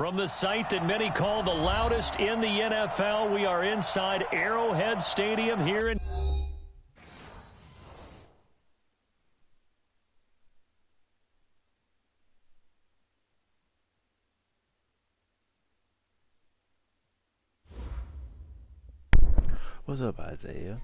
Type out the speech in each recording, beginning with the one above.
From the site that many call the loudest in the NFL, we are inside Arrowhead Stadium here in... What's up, Isaiah?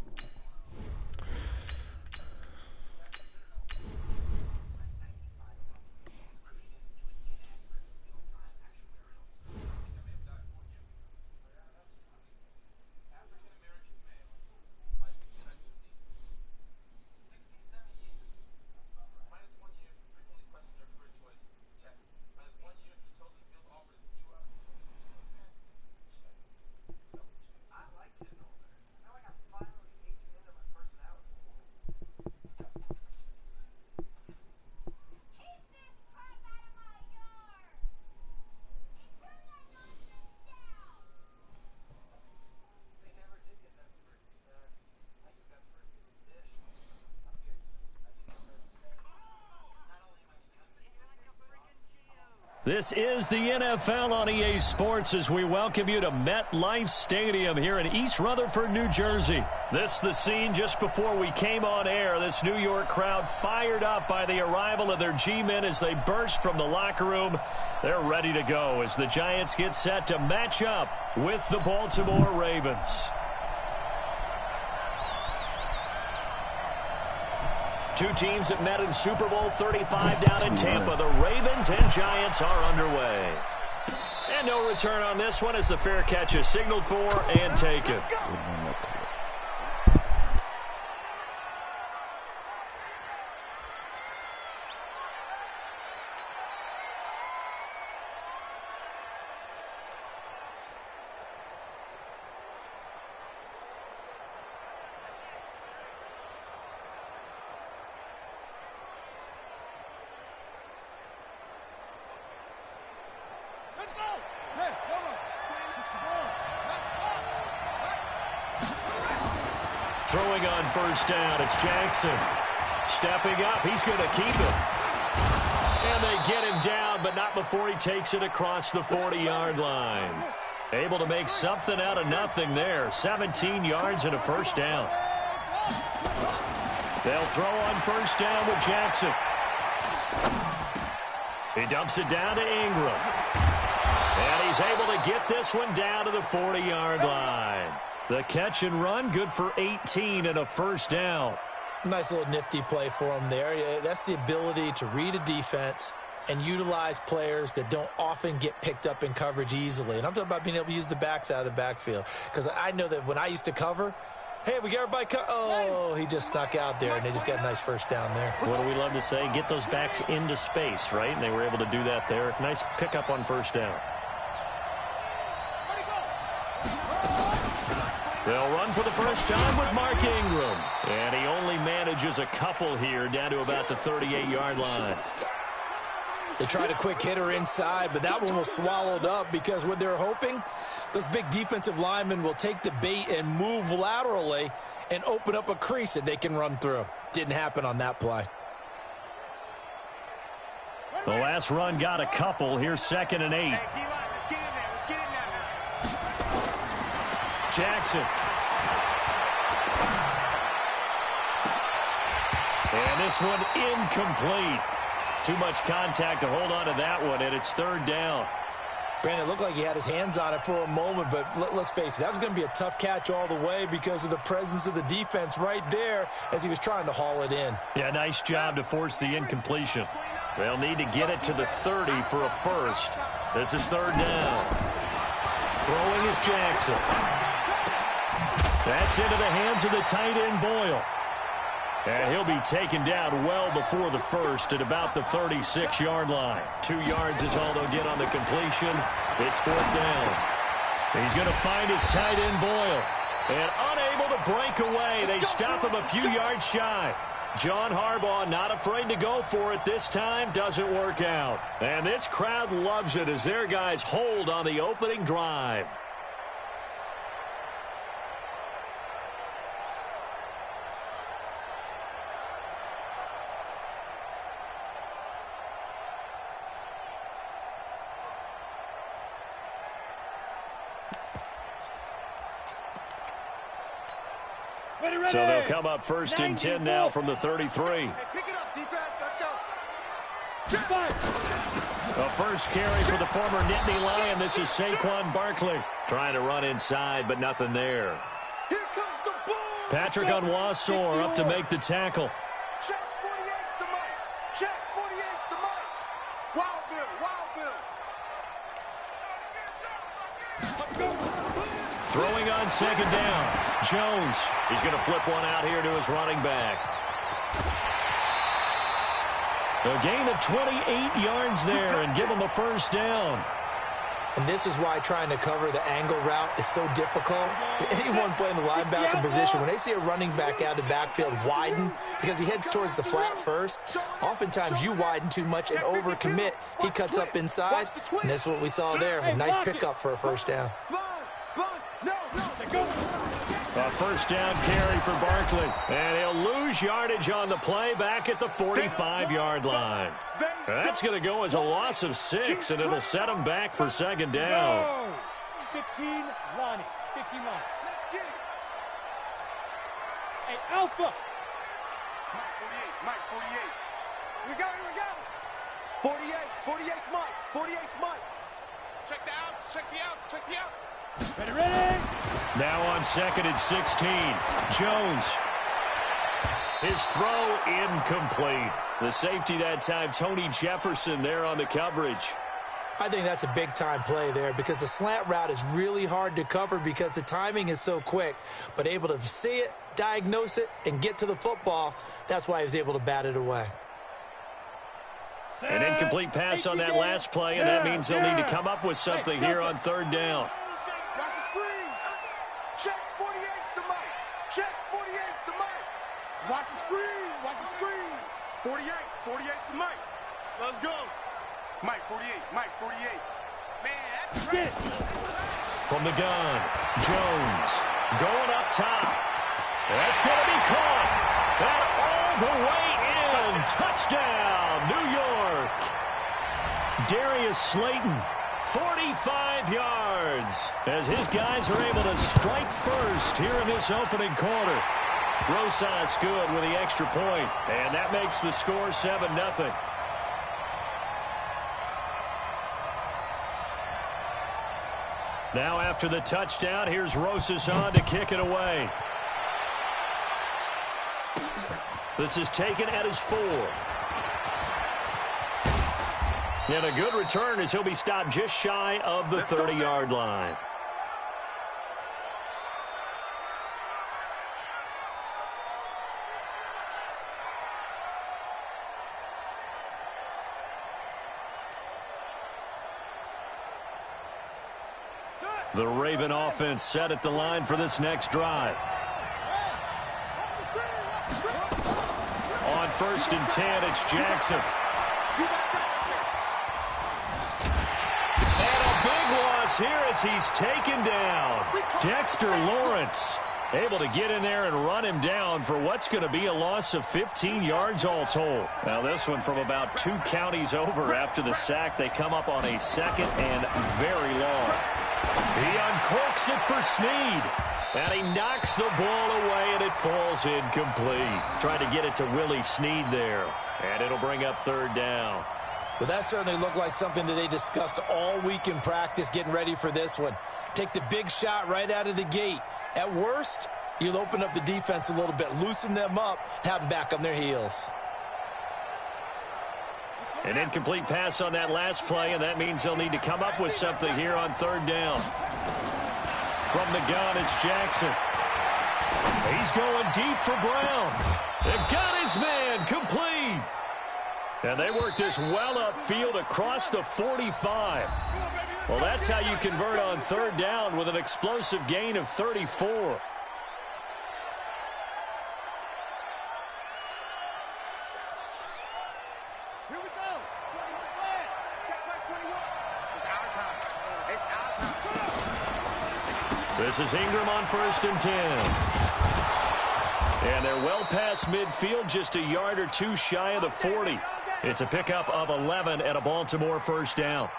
This is the NFL on EA Sports as we welcome you to MetLife Stadium here in East Rutherford, New Jersey. This is the scene just before we came on air. This New York crowd fired up by the arrival of their G-men as they burst from the locker room. They're ready to go as the Giants get set to match up with the Baltimore Ravens. Two teams that met in Super Bowl 35 down in Tampa. The Ravens and Giants are underway. And no return on this one as the fair catch is signaled for and taken. Throwing on first down, it's Jackson. Stepping up, he's going to keep it. And they get him down, but not before he takes it across the 40-yard line. Able to make something out of nothing there. 17 yards and a first down. They'll throw on first down with Jackson. He dumps it down to Ingram. And he's able to get this one down to the 40-yard line. The catch and run, good for 18 and a first down. Nice little nifty play for him there. That's the ability to read a defense and utilize players that don't often get picked up in coverage easily. And I'm talking about being able to use the backs out of the backfield. Because I know that when I used to cover, hey, we got everybody oh, he just snuck out there, and they just got a nice first down there. What do we love to say? Get those backs into space, right? And they were able to do that there. Nice pickup on first down. They'll run for the first time with Mark Ingram. And he only manages a couple here down to about the 38-yard line. They tried a quick hitter inside, but that one was swallowed up because what they're hoping, those big defensive linemen will take the bait and move laterally and open up a crease that they can run through. Didn't happen on that play. The last run got a couple. Here's 2nd and 8. Jackson. And this one incomplete. Too much contact to hold on to that one, and it's 3rd down. Brandon, it looked like he had his hands on it for a moment, but let's face it, that was going to be a tough catch all the way because of the presence of the defense right there as he was trying to haul it in. Yeah, nice job to force the incompletion. They'll need to get it to the 30 for a first. This is 3rd down. Throwing is Jackson. That's into the hands of the tight end, Boyle. And he'll be taken down well before the first at about the 36-yard line. 2 yards is all they'll get on the completion. It's 4th down. He's going to find his tight end, Boyle. And unable to break away. They stop him a few yards shy. John Harbaugh not afraid to go for it this time. Doesn't work out. And this crowd loves it as their guys hold on the opening drive. So they'll come up first and 10 now from the 33. Hey, pick it up, defense. Let's go. A first carry for the former Nittany Lion. This is Saquon Barkley trying to run inside, but nothing there. Here comes the ball. Patrick Onwuasor up to make the tackle. Check 48's the mic. Check 48's the mic. Wild Bill. Throwing on second down. Jones. He's going to flip one out here to his running back. A gain of 28 yards there and give him a first down. And this is why trying to cover the angle route is so difficult. Anyone playing the linebacker position, when they see a running back out of the backfield widen because he heads towards the flat first, oftentimes you widen too much and overcommit. He cuts up inside, and that's what we saw there. A nice pickup for a first down. A first down carry for Barkley. And he'll lose yardage on the play back at the 45-yard line. That's going to go as a loss of 6, and it'll set him back for second down. 15, Lonnie. 15, Lonnie. Hey, Alpha. Mike 48. Here we go. 48, Mike. 48, Mike. Check the outs, check the outs, check the outs. Ready. Now on second and 16. Jones. His throw incomplete. The safety that time, Tony Jefferson, there on the coverage. I think that's a big-time play there because the slant route is really hard to cover because the timing is so quick. But able to see it, diagnose it, and get to the football, that's why he was able to bat it away. An incomplete pass on that last play, and that means they'll need to come up with something here on third down. Check 48's the mic. Check 48's the mic. Watch the screen. Watch the screen. 48's the mic. Let's go. Mike 48. Mike 48. Man, that's great. From the gun, Jones going up top. That's going to be caught. And all the way in. Touchdown, New York. Darius Slayton, 45 yards, as his guys are able to strike first here in this opening quarter. Rosas good with the extra point, and that makes the score 7-0. Now after the touchdown, here's Rosas on to kick it away. This is taken at his 4. And a good return as he'll be stopped just shy of the 30-yard line. The Raven offense set at the line for this next drive. On first and 10, it's Jackson. And a big loss here as he's taken down. Dexter Lawrence able to get in there and run him down for what's going to be a loss of 15 yards all told. Now this one from about 2 counties over after the sack. They come up on a second and very long. He uncorks it for Snead. And he knocks the ball away, and it falls incomplete. Trying to get it to Willie Snead there. And it'll bring up third down. Well, that certainly looked like something that they discussed all week in practice getting ready for this one. Take the big shot right out of the gate. At worst, you'll open up the defense a little bit, loosen them up, and have them back on their heels. An incomplete pass on that last play, and that means they'll need to come up with something here on third down. From the gun, it's Jackson. He's going deep for Brown. They've got his man complete. And they work this well upfield across the 45. Well, that's how you convert on third down with an explosive gain of 34. Here we go. Check my 21. It's our time. It's our time. This is Ingram on first and 10. And they're well past midfield, just a yard or 2 shy of the 40. It's a pickup of 11 and a Baltimore first down.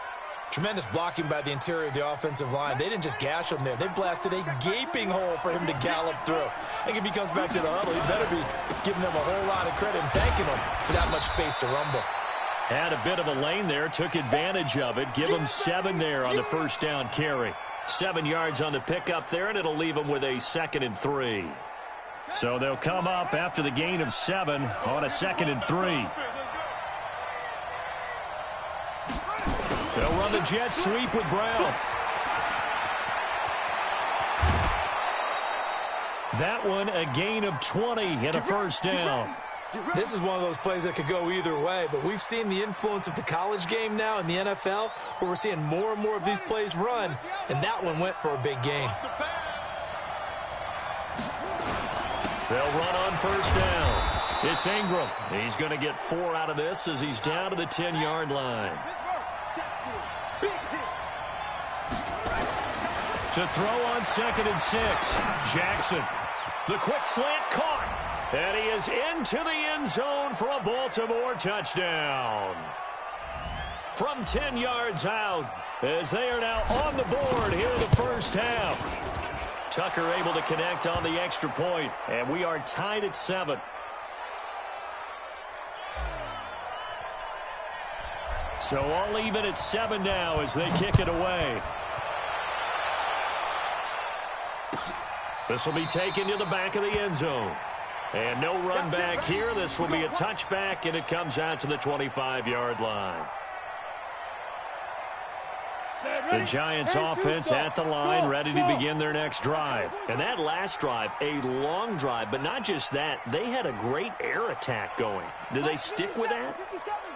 Tremendous blocking by the interior of the offensive line. They didn't just gash him there. They blasted a gaping hole for him to gallop through. I think if he comes back to the huddle, he better be giving them a whole lot of credit and thanking them for that much space to rumble. Had a bit of a lane there, took advantage of it. Give him 7 there on the first down carry. 7 yards on the pickup there, and it'll leave them with a 2nd and 3. So they'll come up after the gain of 7 on a 2nd and 3. They'll run the jet sweep with Brown. That one a gain of 20 and a first down. This is one of those plays that could go either way, but we've seen the influence of the college game now in the NFL, where we're seeing more and more of these plays run, and that one went for a big gain. They'll run on first down. It's Ingram. He's going to get 4 out of this as he's down to the 10-yard line. To throw on 2nd and 6. Jackson. The quick slant caught. And he is into the end zone for a Baltimore touchdown. From 10 yards out, as they are now on the board here in the first half. Tucker able to connect on the extra point, and we are tied at 7. So all even at 7 now as they kick it away. This will be taken to the back of the end zone. And no run back here. This will be a touchback, and it comes out to the 25-yard line. The Giants offense at the line, ready to begin their next drive. And that last drive, a long drive, but not just that. They had a great air attack going. Do they stick with that?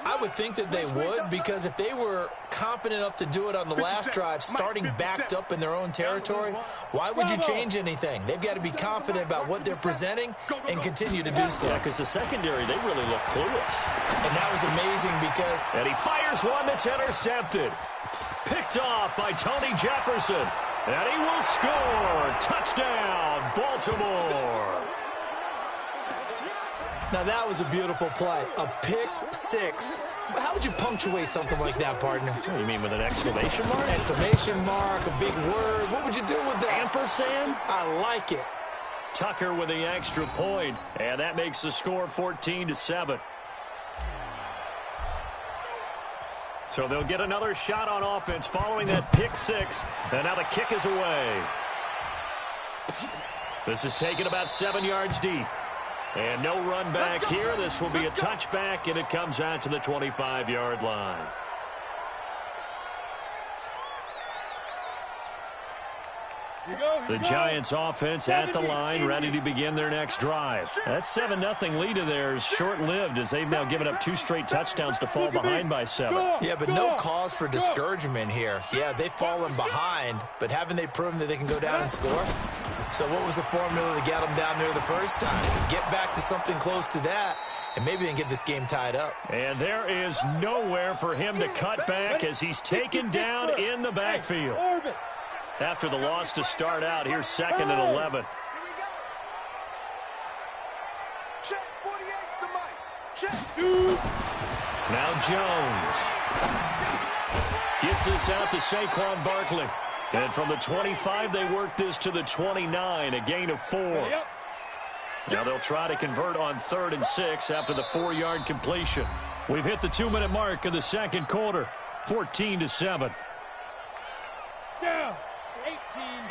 I would think that they would, because if they were confident enough to do it on the last drive, starting backed up in their own territory, why would you change anything? They've got to be confident about what they're presenting and continue to do so. Yeah, because the secondary, they really look clueless. And that was amazing because... And he fires one that's intercepted. Picked off by Tony Jefferson. And he will score. Touchdown, Baltimore. Now, that was a beautiful play. A pick 6. How would you punctuate something like that, partner? Oh, you mean with an exclamation mark? Exclamation mark, a big word. What would you do with that? Ampersand? I like it. Tucker with the extra point, and that makes the score 14-7. So they'll get another shot on offense following that pick 6, and now the kick is away. This is taken about 7 yards deep. And no run back here. This will be a touchback, and it comes out to the 25-yard line. The Giants offense at the line, ready to begin their next drive. That 7-0 lead of theirs short-lived as they've now given up 2 straight touchdowns to fall behind by 7. Yeah, but no cause for discouragement here. Yeah, they've fallen behind, but haven't they proven that they can go down and score? So what was the formula to get them down there the first time? Get back to something close to that, and maybe they can get this game tied up. And there is nowhere for him to cut back as he's taken down in the backfield. After the loss to start out, here's 2nd and 11. Check 48's the mic. Check. Now Jones gets this out to Saquon Barkley. And from the 25, they work this to the 29, a gain of 4. Now they'll try to convert on 3rd and 6 after the 4-yard completion. We've hit the 2-minute mark of the second quarter, 14-7. Down.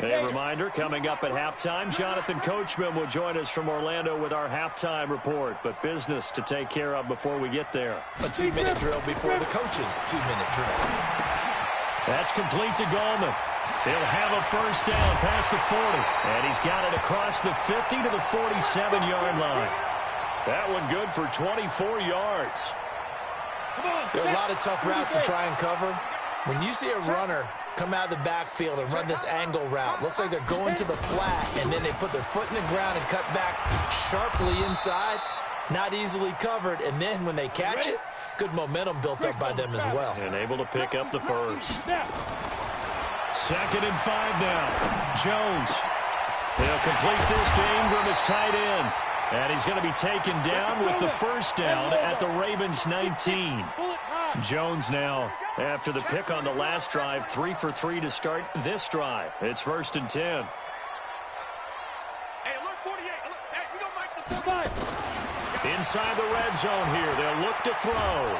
A reminder, coming up at halftime, Jonathan Coachman will join us from Orlando with our halftime report, but business to take care of before we get there. A 2-minute drill before the coach's 2-minute drill. That's complete to Gallman. He'll have a first down past the 40, and he's got it across the 50 to the 47-yard line. That one good for 24 yards. There are a lot of tough routes to try and cover. When you see a runner come out of the backfield and run this angle route, looks like they're going to the flat, and then they put their foot in the ground and cut back sharply inside, not easily covered, and then when they catch it, good momentum built up by them as well. And able to pick up the first. 2nd and 5 now. Jones. He'll complete this to Ingram as tight end. And he's going to be taken down with the first down at the Ravens 19. Jones now, after the pick on the last drive, 3 for 3 to start this drive. It's 1st and 10. Hey, look, 48. Look, hey, we don't like the 45. Inside the red zone here, they'll look to throw.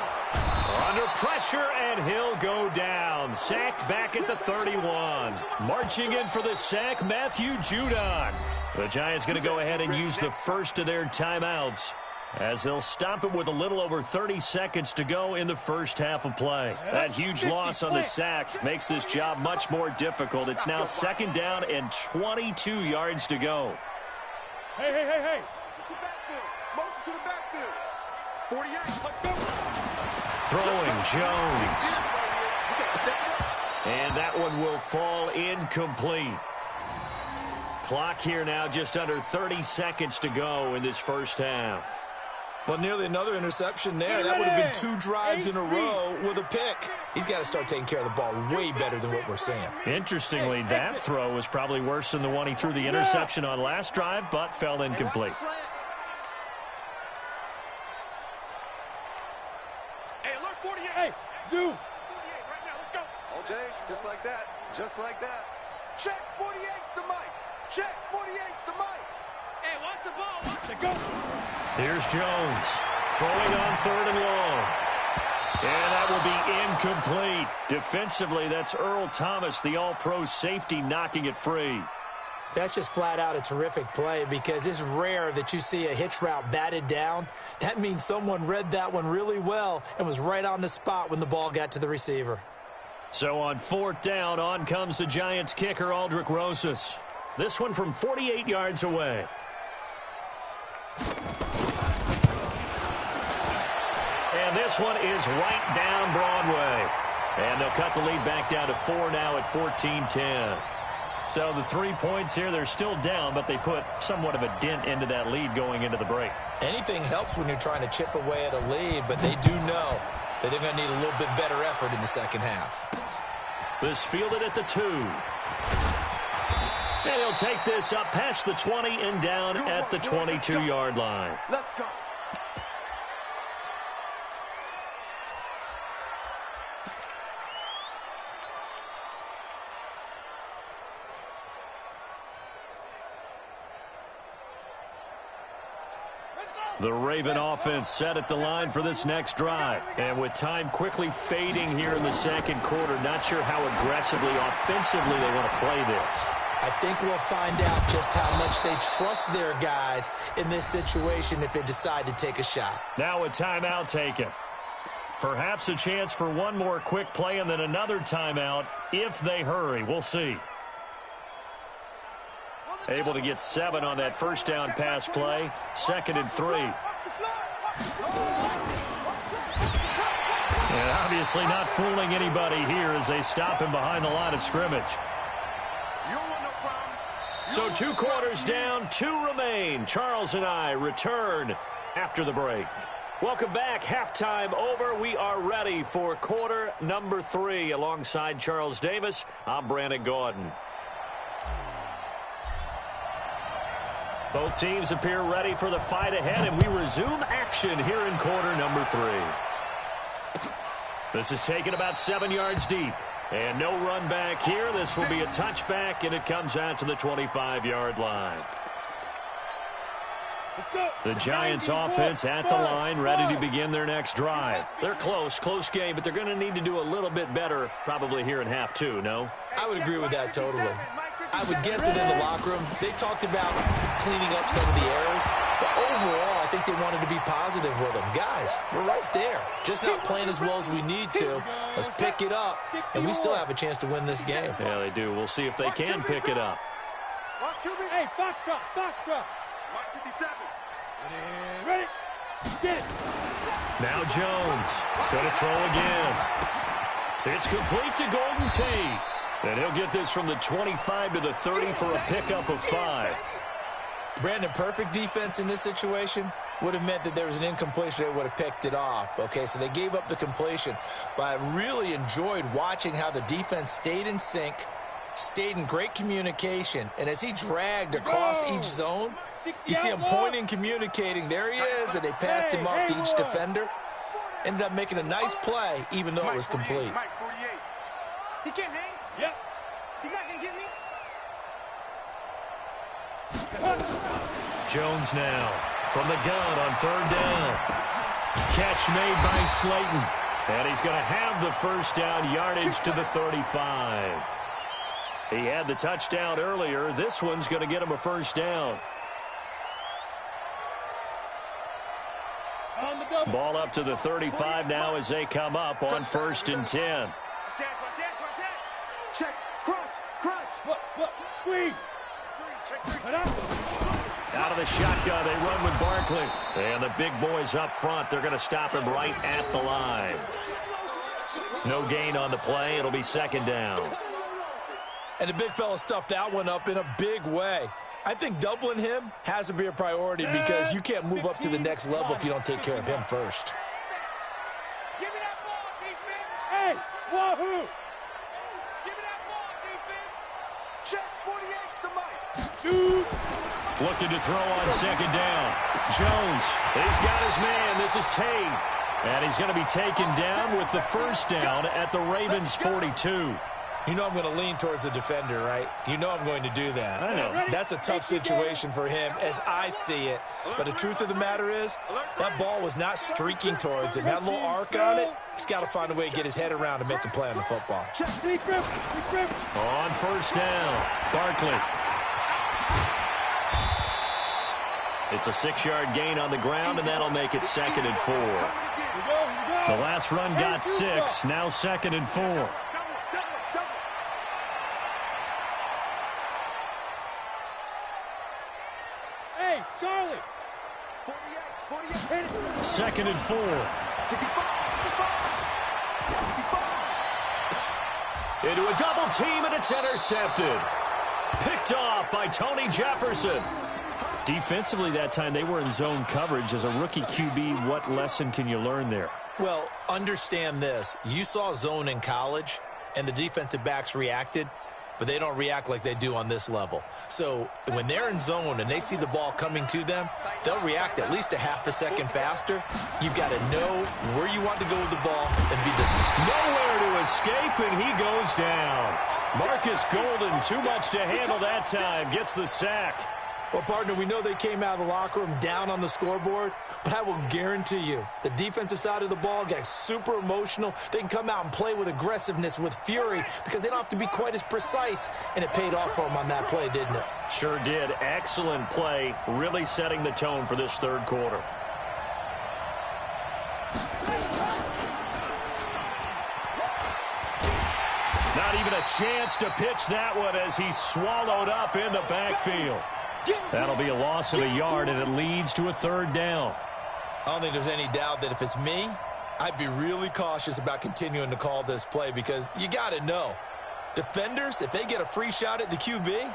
Under pressure, and he'll go down. Sacked back at the 31. Marching in for the sack, Matthew Judon. The Giants going to go ahead and use the first of their timeouts, as they'll stop it with a little over 30 seconds to go in the first half of play. That huge loss on the sack makes this job much more difficult. It's now 2nd down and 22 yards to go. Hey. Motion to the backfield. 48. Let's go. Throwing Jones. And that one will fall incomplete. Clock here now, just under 30 seconds to go in this first half. Well, nearly another interception there. That would have been 2 drives in a row with a pick. He's got to start taking care of the ball way better than what we're seeing. Interestingly, that throw was probably worse than the one he threw the interception on last drive, but fell incomplete. Hey, look, 48. Hey, Zoo. 48 right now. Let's go. All day, just like that. Just like that. Check 48's the mic. Check 48's the mic. Hey, watch the ball. Watch it go. Here's Jones throwing on 3rd and long. And that will be incomplete. Defensively, that's Earl Thomas, the all-pro safety, knocking it free. That's just flat out a terrific play, because it's rare that you see a hitch route batted down. That means someone read that one really well and was right on the spot when the ball got to the receiver. So on 4th down, on comes the Giants kicker, Aldrick Rosas. This one from 48 yards away. And this one is right down Broadway. And they'll cut the lead back down to 4 now at 14-10. So the 3 points here, they're still down, but they put somewhat of a dent into that lead going into the break. Anything helps when you're trying to chip away at a lead, but they do know that they're going to need a little bit better effort in the second half. This fielded at the 2. And he'll take this up past the 20 and down at the 22-yard line. Let's go. The Raven offense set at the line for this next drive. And with time quickly fading here in the second quarter, not sure how aggressively, offensively they want to play this. I think we'll find out just how much they trust their guys in this situation if they decide to take a shot. Now a timeout taken. Perhaps a chance for one more quick play and then another timeout if they hurry. We'll see. Able to get 7 on that first down pass play. 2nd and 3. And obviously not fooling anybody here as they stop him behind the line of scrimmage. So 2 quarters down, 2 remain. Charles and I return after the break. Welcome back. Halftime over. We are ready for quarter number 3. Alongside Charles Davis, I'm Brandon Gordon. Both teams appear ready for the fight ahead, and we resume action here in quarter number 3. This is taken about 7 yards deep. And no run back here. This will be a touchback, and it comes out to the 25-yard line. The Giants offense at the line, ready to begin their next drive. They're close game, but they're going to need to do a little bit better probably here in half 2, no? I would agree with that totally. I would guess it in the locker room. They talked about cleaning up some of the errors, but overall, I think they wanted to be positive with them. Guys, we're right there. Just not playing as well as we need to. Let's pick it up, and we still have a chance to win this game. Yeah, they do. We'll see if they can pick it up. Hey, Foxtrot. Mark 57. Ready? Get it. Now Jones going to throw again. It's complete to Golden Tate. And he'll get this from the 25 to the 30 for a pickup of 5. Brandon, perfect defense in this situation would have meant that there was an incompletion. They would have picked it off. Okay, so they gave up the completion. But I really enjoyed watching how the defense stayed in sync, stayed in great communication. And as he dragged across each zone, you see him pointing, communicating. There he is, and they passed him up to each defender. Ended up making a nice play, even though it was complete. Mike 48. He can't hang. Yep. He's not going to get me. Jones now from the gun on third down. Catch made by Slayton. And he's going to have the first down, yardage to the 35. He had the touchdown earlier. This one's going to get him a first down. On the double. Ball up to the 35 now as they come up on 1st and 10. Check. Crunch. Look. Squeeze. Head up. Out of the shotgun, they run with Barkley. And the big boys up front, they're going to stop him right at the line. No gain on the play. It'll be second down. And the big fella stuffed that one up in a big way. I think doubling him has to be a priority because you can't move up to the next level if you don't take care of him first. Give me that ball, defense. Hey, wahoo. Give me that ball, defense. Check 48's the Mike. Shoot. Looking to throw on second down. Jones, he's got his man. This is Tate. And he's going to be taken down with the first down at the Ravens' 42. You know I'm going to lean towards the defender, right? You know I'm going to do that. I know. That's a tough situation for him as I see it. But the truth of the matter is, that ball was not streaking towards him. Had a little arc on it. He's got to find a way to get his head around and make a play on the football. On first down, Barkley. It's a 6-yard gain on the ground, and that'll make it 2nd and 4. The last run got 6, now 2nd and 4. Hey, Charlie. 48. 2nd and 4. 65. Into a double team, and it's intercepted. Picked off by Tony Jefferson. Defensively that time, they were in zone coverage. As a rookie QB, what lesson can you learn there? Well, understand this. You saw zone in college, and the defensive backs reacted, but they don't react like they do on this level. So when they're in zone and they see the ball coming to them, they'll react at least a half a second faster. You've got to know where you want to go with the ball and be the... Nowhere to escape, and he goes down. Marcus Golden, too much to handle that time, gets the sack. Well, partner, we know they came out of the locker room down on the scoreboard, but I will guarantee you the defensive side of the ball got super emotional. They can come out and play with aggressiveness, with fury, because they don't have to be quite as precise, and it paid off for them on that play, didn't it? Sure did. Excellent play, really setting the tone for this third quarter. Not even a chance to pitch that one as he's swallowed up in the backfield. That'll be a loss of a yard, and it leads to a 3rd down. I don't think there's any doubt that if it's me, I'd be really cautious about continuing to call this play because you got to know, defenders, if they get a free shot at the QB,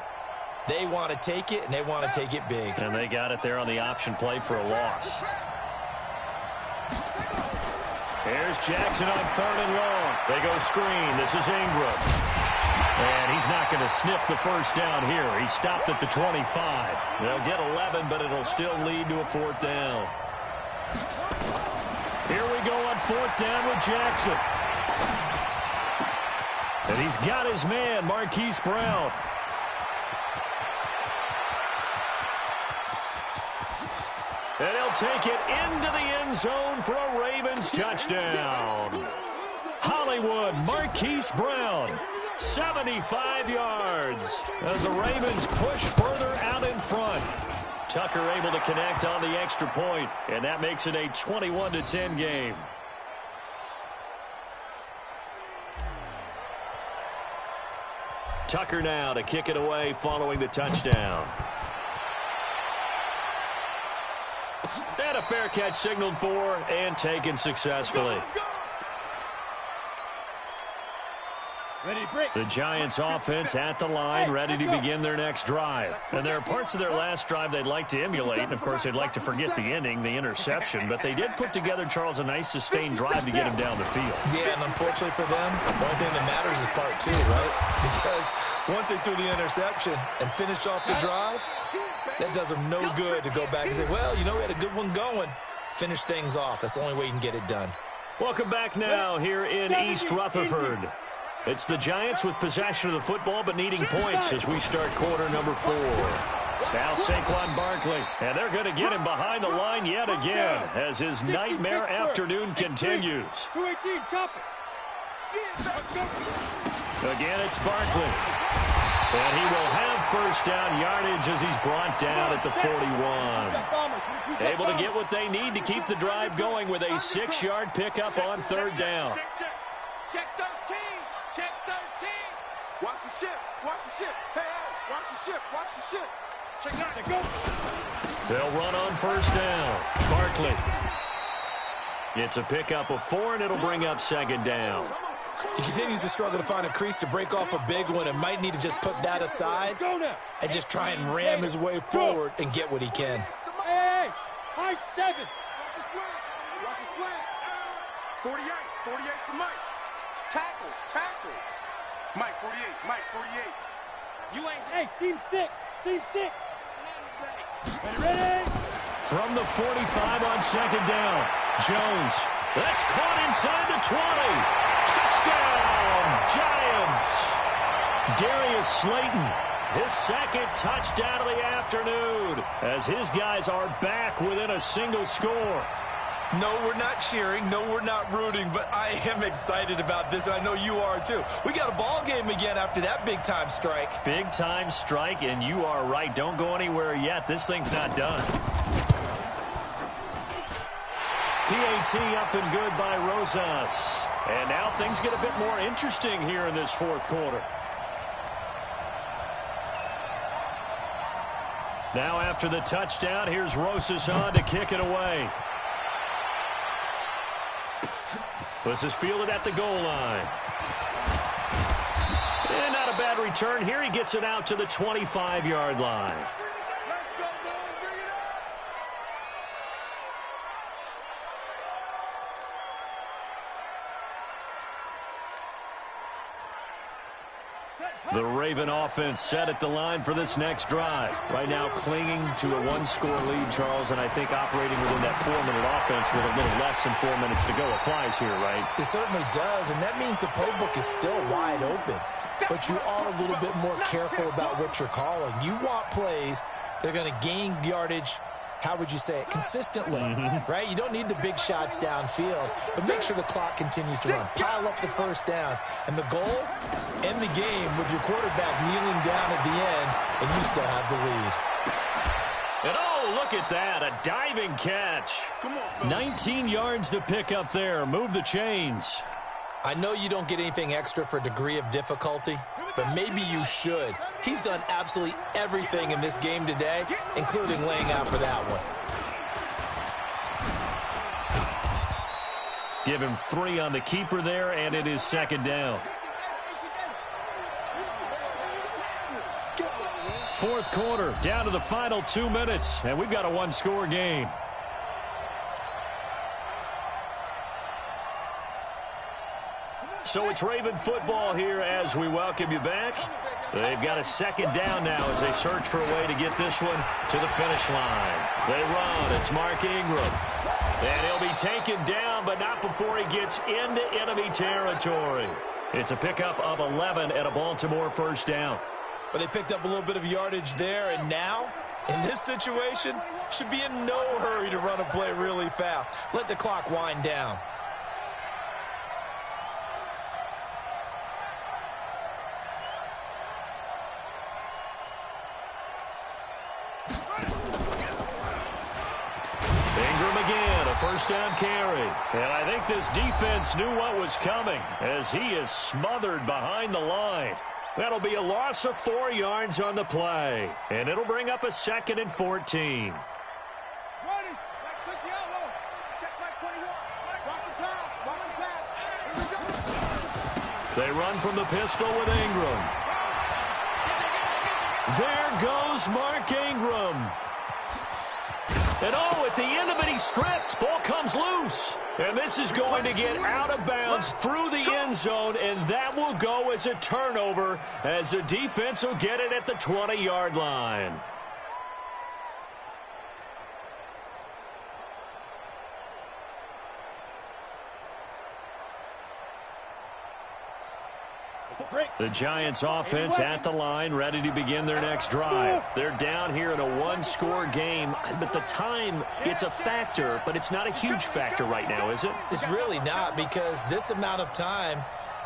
they want to take it, and they want to take it big. And they got it there on the option play for a loss. Here's Jackson on 3rd and long. They go screen. This is Ingram. And he's not going to sniff the first down here. He stopped at the 25. They'll get 11, but it'll still lead to a 4th down. Here we go on 4th down with Jackson. And he's got his man, Marquise Brown. And he'll take it into the end zone for a Ravens touchdown. Hollywood, Marquise Brown. 75 yards as the Ravens push further out in front. Tucker able to connect on the extra point, and that makes it a 21-10 game. Tucker now to kick it away following the touchdown. And a fair catch signaled for and taken successfully. The Giants offense at the line, ready to begin their next drive. And there are parts of their last drive they'd like to emulate. And, of course, they'd like to forget the ending, the interception. But they did put together, Charles, a nice sustained drive to get him down the field. Yeah, and unfortunately for them, the only thing that matters is part 2, right? Because once they threw the interception and finished off the drive, that does them no good to go back and say, well, you know, we had a good one going. Finish things off. That's the only way you can get it done. Welcome back now here in East Rutherford. It's the Giants with possession of the football but needing points as we start quarter number 4. Now Saquon Barkley, and they're going to get him behind the line yet again as his nightmare afternoon continues. 218, chop it. Again, it's Barkley. And he will have first down yardage as he's brought down at the 41. Able to get what they need to keep the drive going with a 6-yard pickup on third down. Check 13. Check 13. Watch the ship. Watch the ship. Hey, watch the ship. Watch the ship. Check 9. Go. They'll run on first down. Barkley. It's a pickup of 4, and it'll bring up second down. He continues to struggle to find a crease to break off a big one and might need to just put that aside and just try and ram his way forward and get what he can. Hey, high 7. Watch the slant. Watch the slant. 48. 48 for Mike. Tackles. Mike, 48. Mike, 48. You ain't. Hey, seam 6. Seam 6. Ready? From the 45 on second down. Jones. That's caught inside the 20. Touchdown, Giants. Darius Slayton, his second touchdown of the afternoon as his guys are back within a single score. No, we're not cheering. No, we're not rooting, but I am excited about this, and I know you are too. We got a ball game again after that big-time strike. Big-time strike, and you are right. Don't go anywhere yet. This thing's not done. PAT up and good by Rosas. And now things get a bit more interesting here in this fourth quarter. Now after the touchdown, here's Rosas on to kick it away. This is fielded at the goal line. And not a bad return here. He gets it out to the 25-yard line. The Raven offense set at the line for this next drive. Right now clinging to a 1-score lead, Charles, and I think operating within that 4-minute offense with a little less than 4 minutes to go applies here, right? It certainly does, and that means the playbook is still wide open. But you are a little bit more careful about what you're calling. You want plays that are going to gain yardage, how would you say it, consistently, right? You don't need the big shots downfield, but make sure the clock continues to run. Pile up the first downs. And the goal, end the game with your quarterback kneeling down at the end, and you still have the lead. And oh, look at that, a diving catch. 19 yards to pick up there. Move the chains. I know you don't get anything extra for degree of difficulty, but maybe you should. He's done absolutely everything in this game today, including laying out for that one. Give him 3 on the keeper there, and it is second down. Fourth quarter, down to the final 2 minutes, and we've got a 1-score game. So it's Raven football here as we welcome you back. They've got a second down now as they search for a way to get this one to the finish line. They run. It's Mark Ingram. And he'll be taken down, but not before he gets into enemy territory. It's a pickup of 11 at a Baltimore first down. But they picked up a little bit of yardage there, and now, in this situation, should be in no hurry to run a play really fast. Let the clock wind down. First down carry. And I think this defense knew what was coming as he is smothered behind the line. That'll be a loss of 4 yards on the play. And it'll bring up a 2nd and 14. They run from the pistol with Ingram. There goes Mark Ingram. And oh, at the end of it, he's stripped. Ball comes loose. And this is going to get out of bounds through the end zone, and that will go as a turnover as the defense will get it at the 20-yard line. The Giants offense at the line, ready to begin their next drive. They're down here in a one-score game, but the time, it's a factor, but it's not a huge factor right now, is it? It's really not, because this amount of time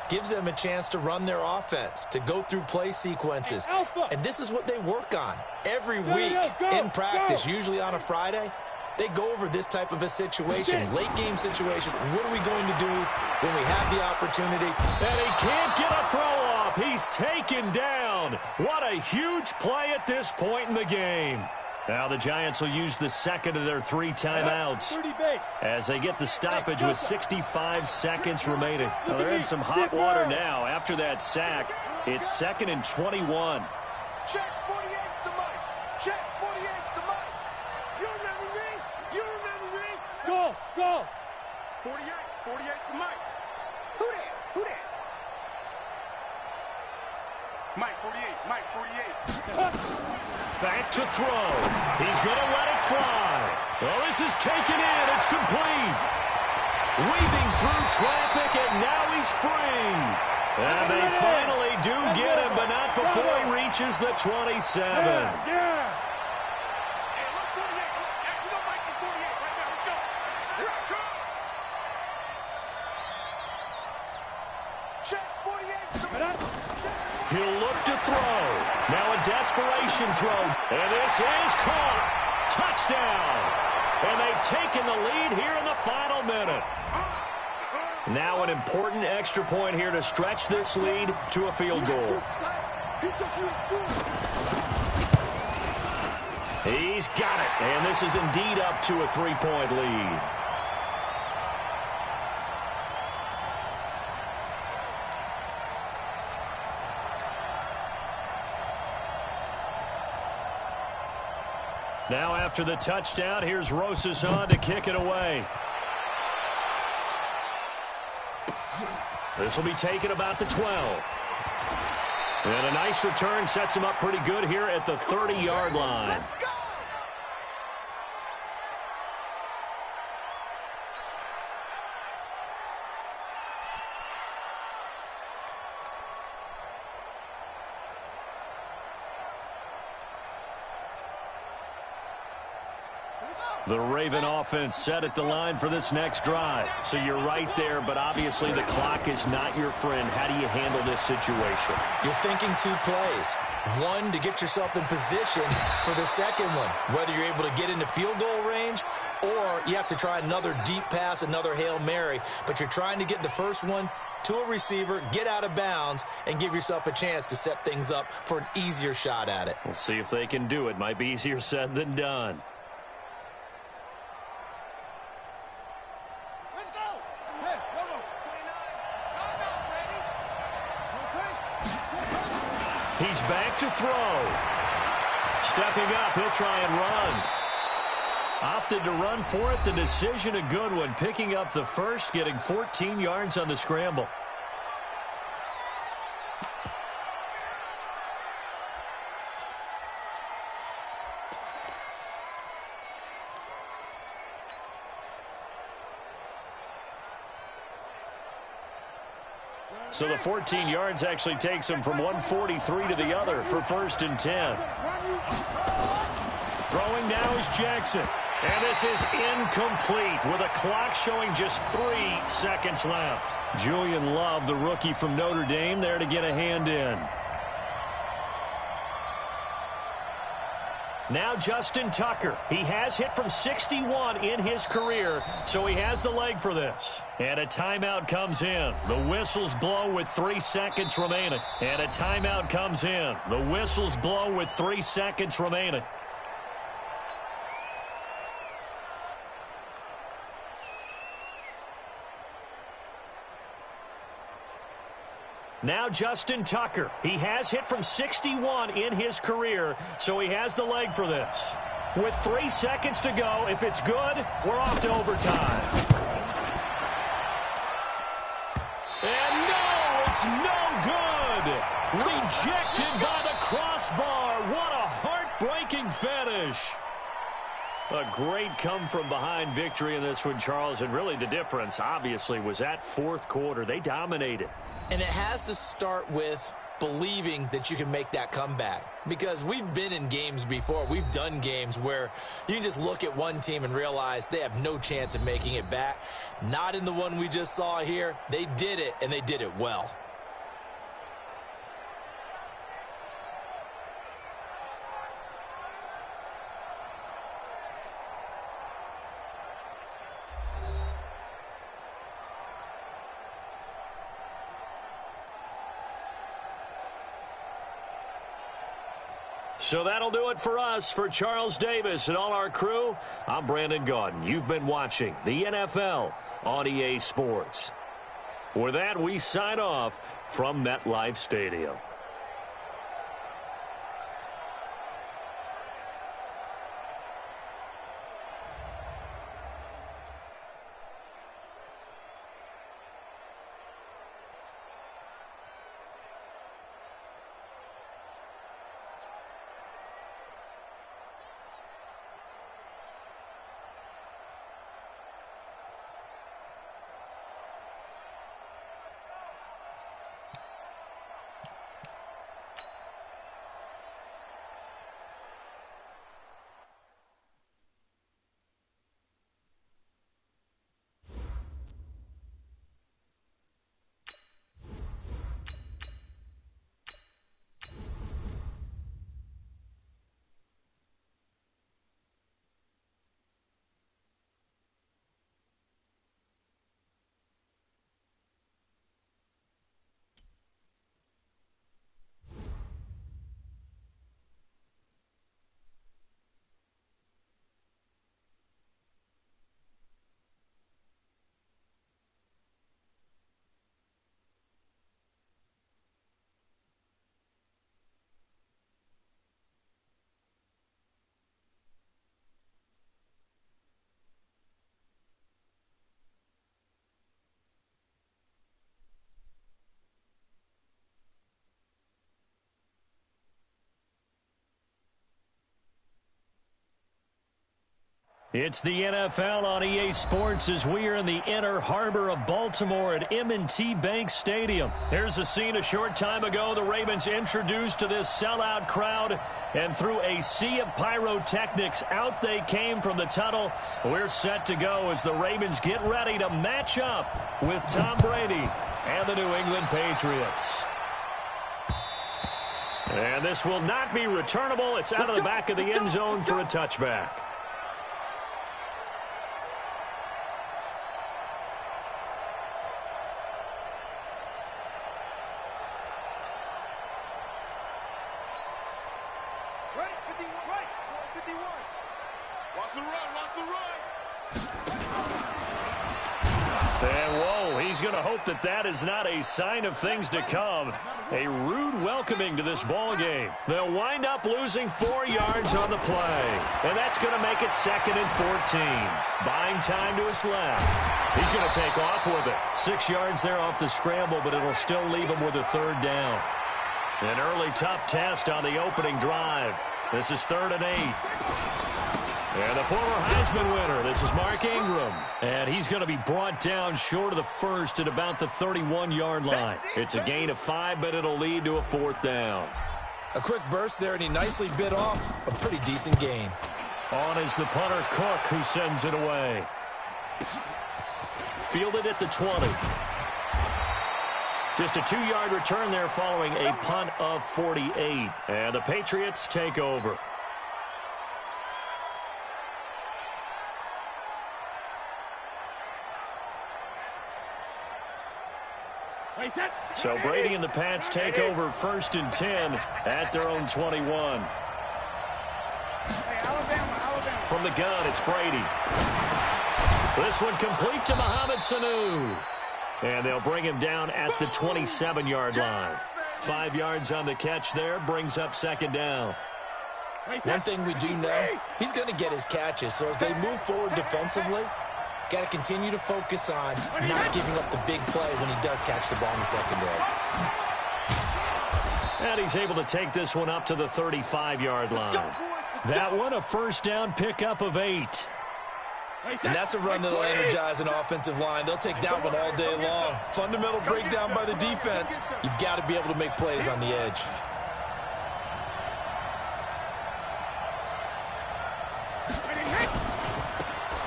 gives them a chance to run their offense, to go through play sequences. And this is what they work on every week in practice, usually on a Friday. They go over this type of a situation, late game situation. What are we going to do when we have the opportunity? And he can't get a throw off. He's taken down. What a huge play at this point in the game. Now the Giants will use the second of their 3 timeouts as they get the stoppage with 65 seconds remaining. Well, they're in some hot water now. After that sack, it's 2nd and 21. Check 48's the mic. Check 48's the mic. You remember me? You remember me? Go. 48's the mic. Who that? Who that? Mike 48. Mike 48. Back to throw. He's going to let it fly. Well, this is taken in. It's complete. Weaving through traffic, and now he's free. And they finally do get him, but not before he reaches the 27. Yeah. Hey, look 48. We got Mike 48 right now. Let's go. Here I come. Check 48's the mic. He'll look to throw. Now a desperation throw. And this is caught. Touchdown. And they've taken the lead here in the final minute. Now an important extra point here to stretch this lead to a field goal. He's got it. And this is indeed up to a 3-point lead. Now after the touchdown, here's Rosas on to kick it away. This will be taken about the 12. And a nice return sets him up pretty good here at the 30-yard line. The Raven offense set at the line for this next drive. So you're right there, but obviously the clock is not your friend. How do you handle this situation? You're thinking 2 plays. One, to get yourself in position for the second one, whether you're able to get into field goal range or you have to try another deep pass, another Hail Mary. But you're trying to get the first one to a receiver, get out of bounds, and give yourself a chance to set things up for an easier shot at it. We'll see if they can do it. Might be easier said than done. He's back to throw. Stepping up, he'll try and run. Opted to run for it. The decision a good one. Picking up the first, getting 14 yards on the scramble. So the 14 yards actually takes him from 143 to the other for 1st and 10. Throwing now is Jackson. And this is incomplete with a clock showing just 3 seconds left. Julian Love, the rookie from Notre Dame, there to get a hand in. Now Justin Tucker. He has hit from 61 in his career, so he has the leg for this. And a timeout comes in. The whistles blow with 3 seconds remaining. And a timeout comes in. The whistles blow with 3 seconds remaining. Now Justin Tucker. He has hit from 61 in his career, so he has the leg for this. With 3 seconds to go, if it's good, we're off to overtime. And no, it's no good. Rejected by the crossbar. What a heartbreaking finish. A great come-from-behind victory in this one, Charles, and really the difference, obviously, was that fourth quarter. They dominated. And it has to start with believing that you can make that comeback, because we've been in games before. We've done games where you can just look at one team and realize they have no chance of making it back. Not in the one we just saw here. They did it, and they did it well. So that'll do it for us. For Charles Davis and all our crew, I'm Brandon Gaudin. You've been watching the NFL on EA Sports. With that, we sign off from MetLife Stadium. It's the NFL on EA Sports as we are in the inner harbor of Baltimore at M&T Bank Stadium. Here's a scene a short time ago. The Ravens introduced to this sellout crowd, and through a sea of pyrotechnics, out they came from the tunnel. We're set to go as the Ravens get ready to match up with Tom Brady and the New England Patriots. And this will not be returnable. It's out of the back of the end zone for a touchback. That is not a sign of things to come. A rude welcoming to this ball game. They'll wind up losing 4 yards on the play. And that's going to make it 2nd and 14. Buying time to his left. He's going to take off with it. 6 yards there off the scramble, but it'll still leave him with a 3rd down. An early tough test on the opening drive. This is 3rd and 8. And the former Heisman winner, this is Mark Ingram. And he's going to be brought down short of the first at about the 31-yard line. It's a gain of 5, but it'll lead to a 4th down. A quick burst there, and he nicely bit off a pretty decent gain. On is the punter, Cook, who sends it away. Fielded at the 20. Just a 2-yard return there following a punt of 48. And the Patriots take over. So Brady and the Pats take over 1st and 10 at their own 21. From the gun, it's Brady. This one complete to Mohamed Sanu. And they'll bring him down at the 27-yard line. 5 yards on the catch there, brings up 2nd down. One thing we do know, he's going to get his catches. So as they move forward defensively, got to continue to focus on not giving up the big play when he does catch the ball in the secondary. And he's able to take this one up to the 35-yard line. That one, a first down pickup of 8. And that's a run that'll energize an offensive line. They'll take that one all day long. Fundamental breakdown by the defense. You've got to be able to make plays on the edge.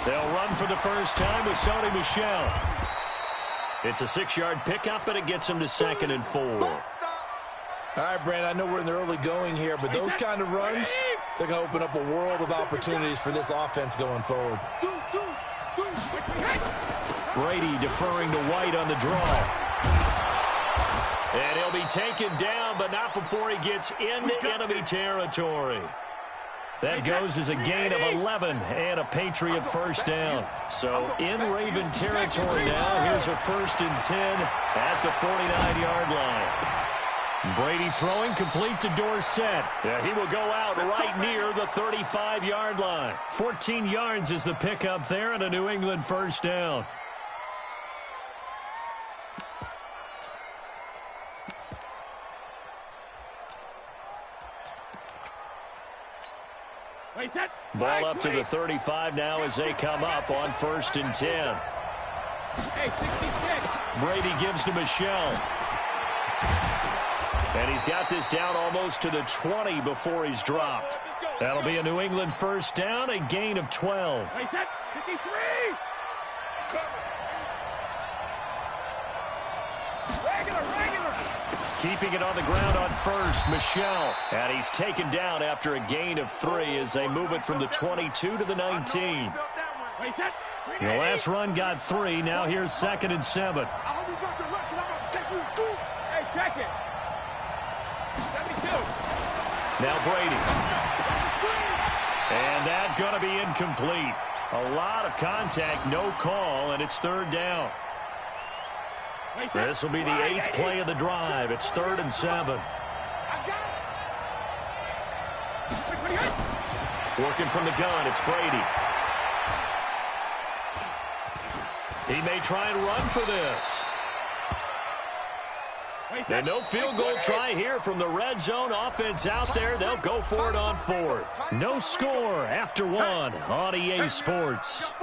They'll run for the first time with Sony Michel. It's a 6-yard pickup, and it gets him to 2nd and 4. All right, Brandon, I know we're in the early going here, but those kind of runs, they're going to open up a world of opportunities for this offense going forward. Brady deferring to White on the draw. And he'll be taken down, but not before he gets into enemy territory. That goes as a gain of 11 and a Patriot first down. So in Raven territory now, here's a 1st and 10 at the 49-yard line. Brady throwing complete to Dorsett. He will go out right near the 35-yard line. 14 yards is the pickup there and a New England first down. Ball up to the 35 now as they come up on 1st and 10. Hey, 66. Brady gives to Michel. And he's got this down almost to the 20 before he's dropped. That'll be a New England first down, a gain of 12. 53. Regular. Keeping it on the ground on 1st, Michel. And he's taken down after a gain of 3 as they move it from the 22 to the 19. The last run got 3. Now here's 2nd and 7. I hope you got your lunch, 'cause I'm about to take you to school. Hey, check it. 72. Now Brady. And that's going to be incomplete. A lot of contact, no call, and it's 3rd down. This will be the 8th play of the drive. It's 3rd and 7. Working from the gun, it's Brady. He may try and run for this. And no field goal try here from the red zone. Offense out there. They'll go for it on 4th. No score after 1 on EA Sports.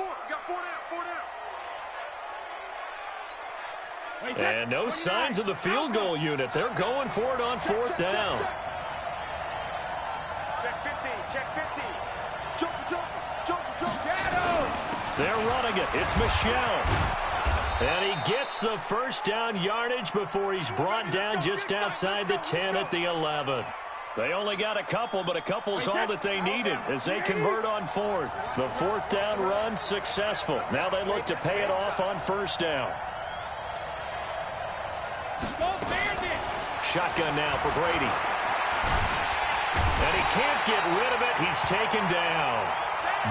And no signs of the field goal unit. They're going for it on 4th down. Check 15, check 15. Joker. They're running it. It's Michel. And he gets the first down yardage before he's brought down just outside the 10 at the 11. They only got a couple, but a couple's all that they needed as they convert on 4th. The 4th down run successful. Now they look to pay it off on 1st down. Shotgun now for Brady. And he can't get rid of it. He's taken down.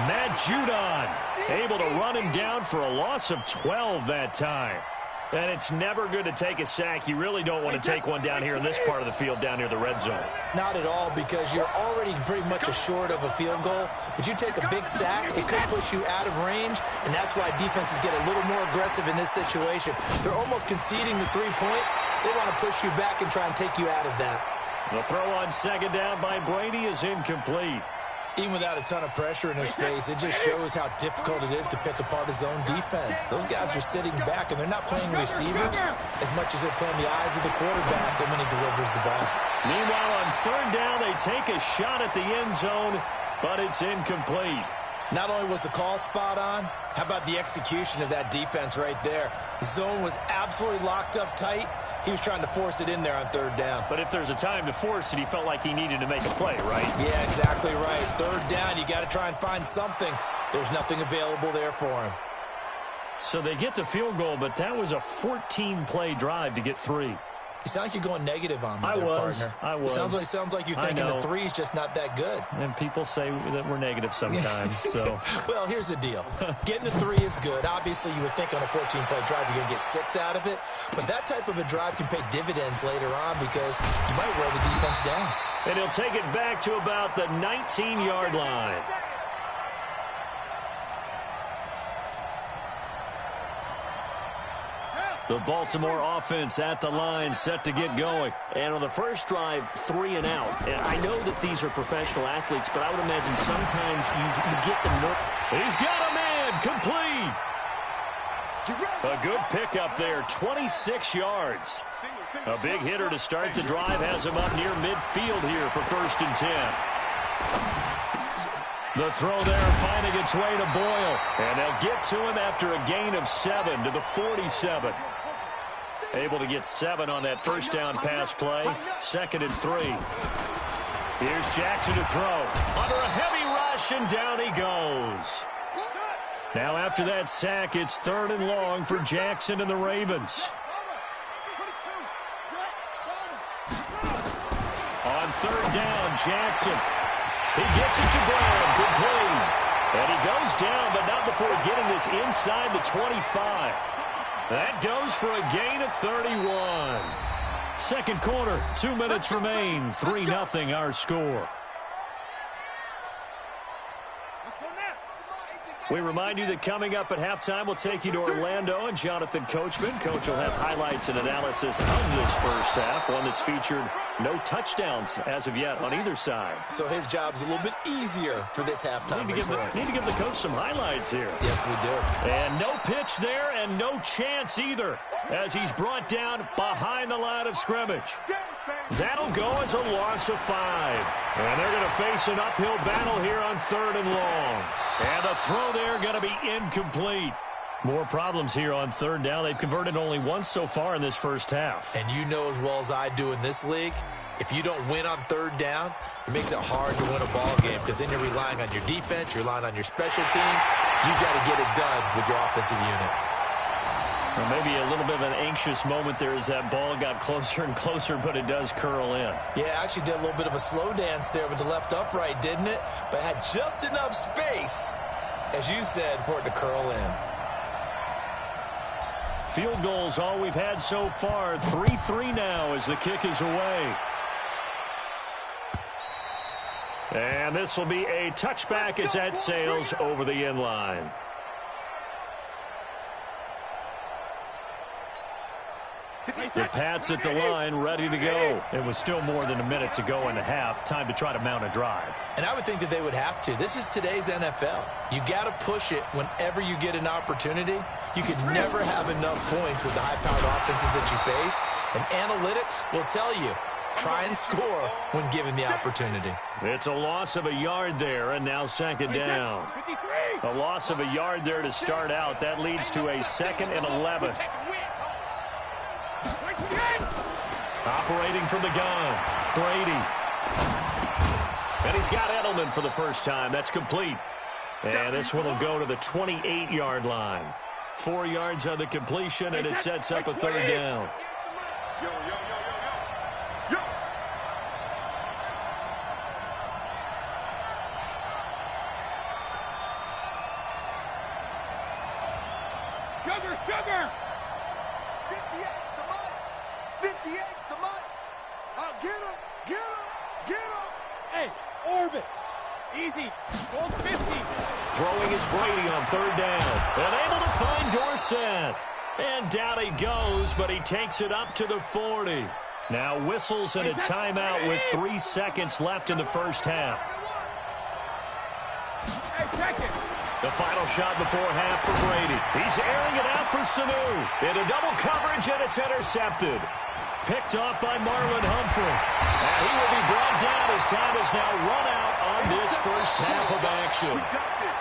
Matt Judon able to run him down for a loss of 12 that time. And it's never good to take a sack. You really don't want to take one down here in this part of the field down near the red zone. Not at all, because you're already pretty much assured of a field goal. But you take a big sack, it could push you out of range, and that's why defenses get a little more aggressive in this situation. They're almost conceding the 3 points. They want to push you back and try and take you out of that. The throw on 2nd down by Brady is incomplete. Even without a ton of pressure in his face, it just shows how difficult it is to pick apart his own defense. Those guys are sitting back, and they're not playing receivers as much as they're playing the eyes of the quarterback when he delivers the ball. Meanwhile, on 3rd down, they take a shot at the end zone, but it's incomplete. Not only was the call spot on, how about the execution of that defense right there? The zone was absolutely locked up tight. He was trying to force it in there on 3rd down. But if there's a time to force it, he felt like he needed to make a play, right? Yeah, exactly right. 3rd down, you got to try and find something. There's nothing available there for him. So they get the field goal, but that was a 14-play drive to get 3. You sound like you're going negative on me there, partner. I was. It sounds like you're thinking the 3's just not that good. And people say that we're negative sometimes. So, well, here's the deal. Getting the 3 is good. Obviously, you would think on a 14-play drive you're going to get 6 out of it. But that type of a drive can pay dividends later on because you might wear the defense down. And he'll take it back to about the 19-yard line. The Baltimore offense at the line, set to get going. And on the first drive, 3 and out. And I know that these are professional athletes, but I would imagine sometimes you get the nerve. He's got a man, complete. A good pickup there, 26 yards. A big hitter to start the drive has him up near midfield here for 1st and 10. The throw there finding its way to Boyle. And they'll get to him after a gain of 7 to the 47. Able to get 7 on that first down pass play. 2nd and 3. Here's Jackson to throw. Under a heavy rush, and down he goes. Now after that sack, it's 3rd and long for Jackson and the Ravens. On 3rd down, Jackson. He gets it to Brown, complete. And he goes down, but not before getting this inside the 25. That goes for a gain of 31. Second quarter, 2 minutes remain. 3-0 our score. We remind you that coming up at halftime, we'll take you to Orlando and Jonathan Coachman. Coach will have highlights and analysis of this first half, one that's featured no touchdowns as of yet on either side. So his job's a little bit easier for this halftime. Need to give the coach some highlights here. Yes, we do. And no pitch there and no chance either as he's brought down behind the line of scrimmage. That'll go as a loss of 5. And they're going to face an uphill battle here on 3rd and long. And the throw there going to be incomplete. More problems here on 3rd down. They've converted only once so far in this first half. And you know as well as I do in this league, if you don't win on 3rd down, it makes it hard to win a ball game because then you're relying on your defense, you're relying on your special teams. You've got to get it done with your offensive unit. Well, maybe a little bit of an anxious moment there as that ball got closer and closer, but it does curl in. Yeah, actually did a little bit of a slow dance there with the left upright, didn't it? But had just enough space, as you said, for it to curl in. Field goals all we've had so far. 3-3 now as the kick is away. And this will be a touchback as that sails over the end line. The Pats at the line, ready to go. It was still more than a minute to go in the half. Time to try to mount a drive. And I would think that they would have to. This is today's NFL. You got to push it whenever you get an opportunity. You can never have enough points with the high-powered offenses that you face. And analytics will tell you, try and score when given the opportunity. It's a loss of a yard there, and now 2nd down. A loss of a yard there to start out. That leads to a 2nd and 11. Operating from the gun, Brady. And he's got Edelman for the first time. That's complete. And this one will go to the 28-yard line. 4 yards on the completion, and it sets up a 3rd down. Yo, yo, yo, yo, yo. Yo. Sugar! 58's the money. 58's the money. Oh, get him, get him, get him. Hey, orbit. Easy. 150. Throwing is Brady on 3rd down. And able to find Dorsett. And down he goes, but he takes it up to the 40. Now whistles and a timeout with 3 seconds left in the first half. Hey, check it. The final shot before half for Brady. He's airing it out for Sanu. Into double coverage, and it's intercepted. Picked off by Marlon Humphrey. And he will be brought down as time has now run out on this first half of action.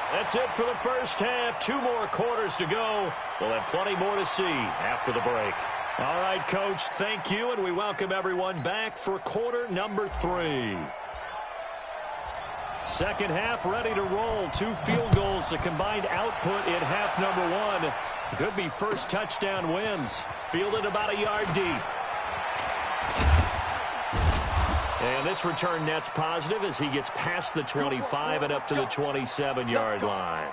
That's it for the first half. 2 more quarters to go. We'll have plenty more to see after the break. All right, Coach, thank you, and we welcome everyone back for quarter number 3. Second half ready to roll. 2 field goals, the combined output in half number 1. Could be first touchdown wins. Fielded about a yard deep. And this return net's positive as he gets past the 25 and up to the 27-yard line.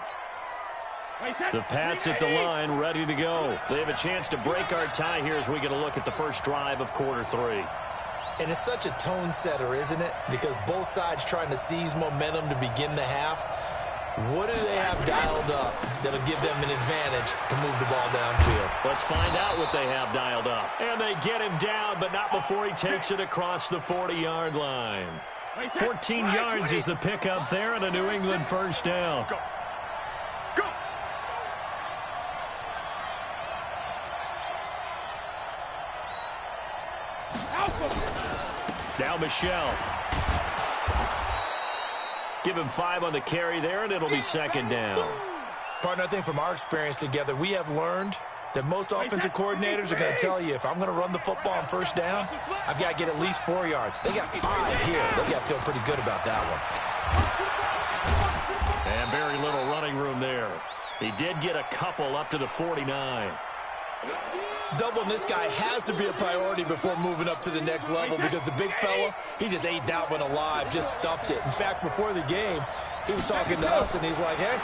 The Pats at the line ready to go. They have a chance to break our tie here as we get a look at the first drive of quarter 3. And it's such a tone setter, isn't it? Because both sides trying to seize momentum to begin the half. What do they have dialed up that'll give them an advantage to move the ball downfield? Let's find out what they have dialed up. And they get him down, but not before he takes it across the 40-yard line. 14 yards is the pickup there and a New England first down. Go. Go. Now Michelle. Give him 5 on the carry there, and it'll be second down. Partner, I think from our experience together, we have learned that most offensive coordinators are going to tell you, if I'm going to run the football on first down, I've got to get at least 4 yards. They got 5 here. They got to feel pretty good about that one. And very little running room there. He did get a couple up to the 49. Doubling this guy has to be a priority before moving up to the next level because the big fella, he just ate that one alive, just stuffed it. In fact, before the game, he was talking to us, and he's like, hey,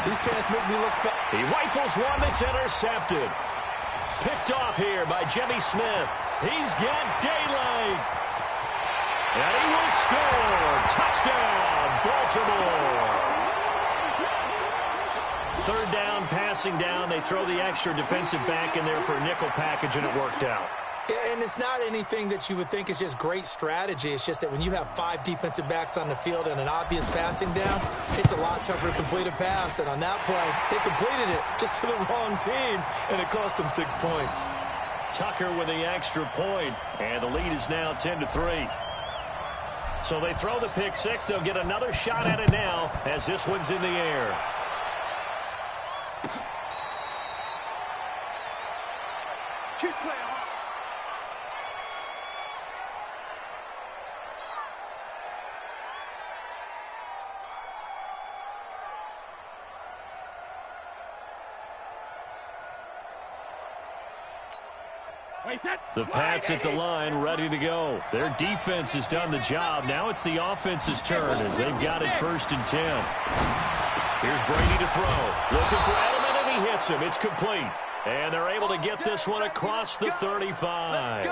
these pants make me look fat. He rifles one that's intercepted. Picked off here by Jimmy Smith. He's got daylight. And he will score. Touchdown, Baltimore. Third down, passing down. They throw the extra defensive back in there for a nickel package, and it worked out. And it's not anything that you would think is just great strategy. It's just that when you have 5 defensive backs on the field and an obvious passing down, it's a lot tougher to complete a pass. And on that play, they completed it just to the wrong team, and it cost them 6 points. Tucker with the extra point, and the lead is now 10-3. So they throw the pick six. They'll get another shot at it now as this one's in the air. Keep playing hard. The Pats at the line, ready to go. Their defense has done the job. Now it's the offense's turn as they've got it 1st and 10. Here's Brady to throw. Looking for Edelman, and he hits him. It's complete. And they're able to get this one across the 35.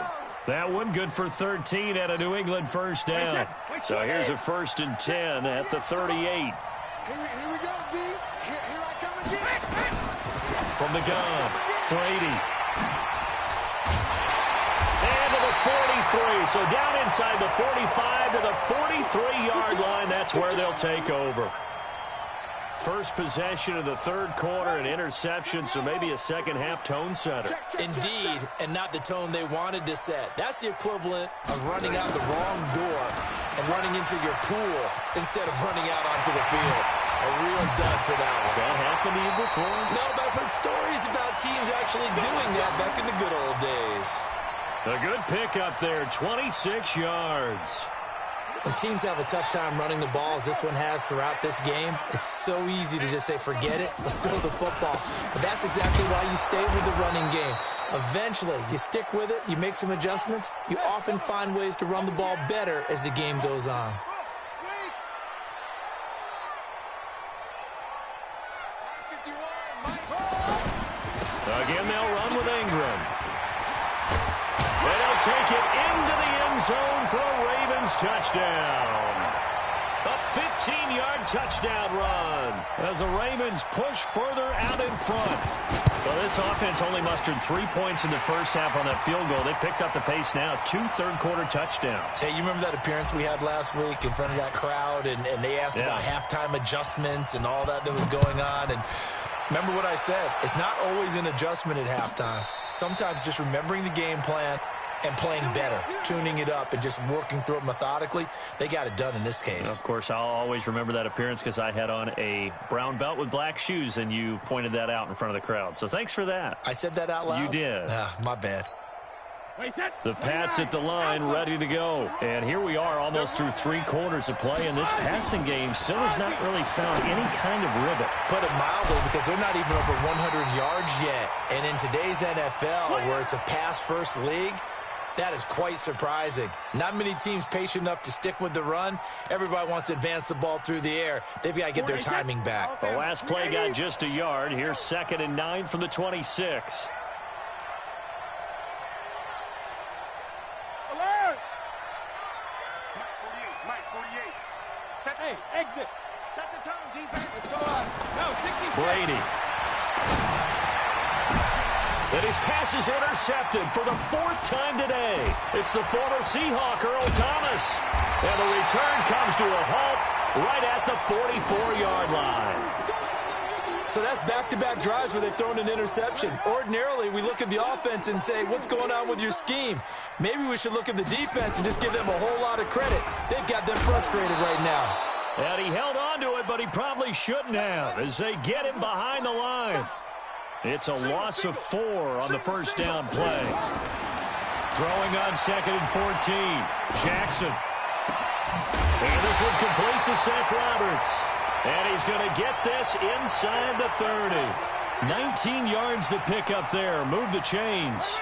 That one good for 13 at a New England first down. So here's a 1st and 10 at the 38. Here we go, D. Here I come again. From the gun, Brady. And to the 43. So down inside the 45 to the 43-yard line. That's where they'll take over. First possession of the third quarter, an interception, so maybe a second-half tone setter. Indeed, and not the tone they wanted to set. That's the equivalent of running out the wrong door and running into your pool instead of running out onto the field. A real dud for that one. Has that happened to you before? No, but I've heard stories about teams actually doing that back in the good old days. A good pickup there, 26 yards. When teams have a tough time running the ball, as this one has throughout this game, it's so easy to just say, forget it, let's throw the football. But that's exactly why you stay with the running game. Eventually, you stick with it, you make some adjustments, you often find ways to run the ball better as the game goes on. Again, they'll run with Ingram. They'll take it into the end zone for a Ravens touchdown. A 15-yard touchdown run as the Ravens push further out in front. Well, this offense only mustered 3 points in the first half on that field goal. They picked up the pace now, 2 third-quarter touchdowns. Hey, you remember that appearance we had last week in front of that crowd, and they asked about halftime adjustments and all that was going on, and remember what I said, it's not always an adjustment at halftime. Sometimes just remembering the game plan and playing better, tuning it up and just working through it methodically. They got it done in this case. Of course, I'll always remember that appearance because I had on a brown belt with black shoes, and you pointed that out in front of the crowd. So thanks for that. I said that out loud? You did. My bad. The Pats at the line, ready to go. And here we are almost through 3 quarters of play, and this passing game still has not really found any kind of rhythm. Put it mildly, because they're not even over 100 yards yet. And in today's NFL, where it's a pass-first league, that is quite surprising. Not many teams patient enough to stick with the run. Everybody wants to advance the ball through the air. They've got to get their timing back. The last play got just a yard. Here's 2nd and 9 from the 26. Hey, exit. Set the tone, defense. Let's go on. No, 60. Brady. And his pass is intercepted for the 4th time today. It's the former Seahawk, Earl Thomas. And the return comes to a halt right at the 44-yard line. So that's back-to-back drives where they've thrown an interception. Ordinarily, we look at the offense and say, what's going on with your scheme? Maybe we should look at the defense and just give them a whole lot of credit. They've got them frustrated right now. And he held on to it, but he probably shouldn't have as they get him behind the line. It's a loss of 4 on the first down play. Throwing on 2nd and 14. Jackson. And this one complete to Seth Roberts. And he's going to get this inside the 30. 19 yards to pick up there. Move the chains.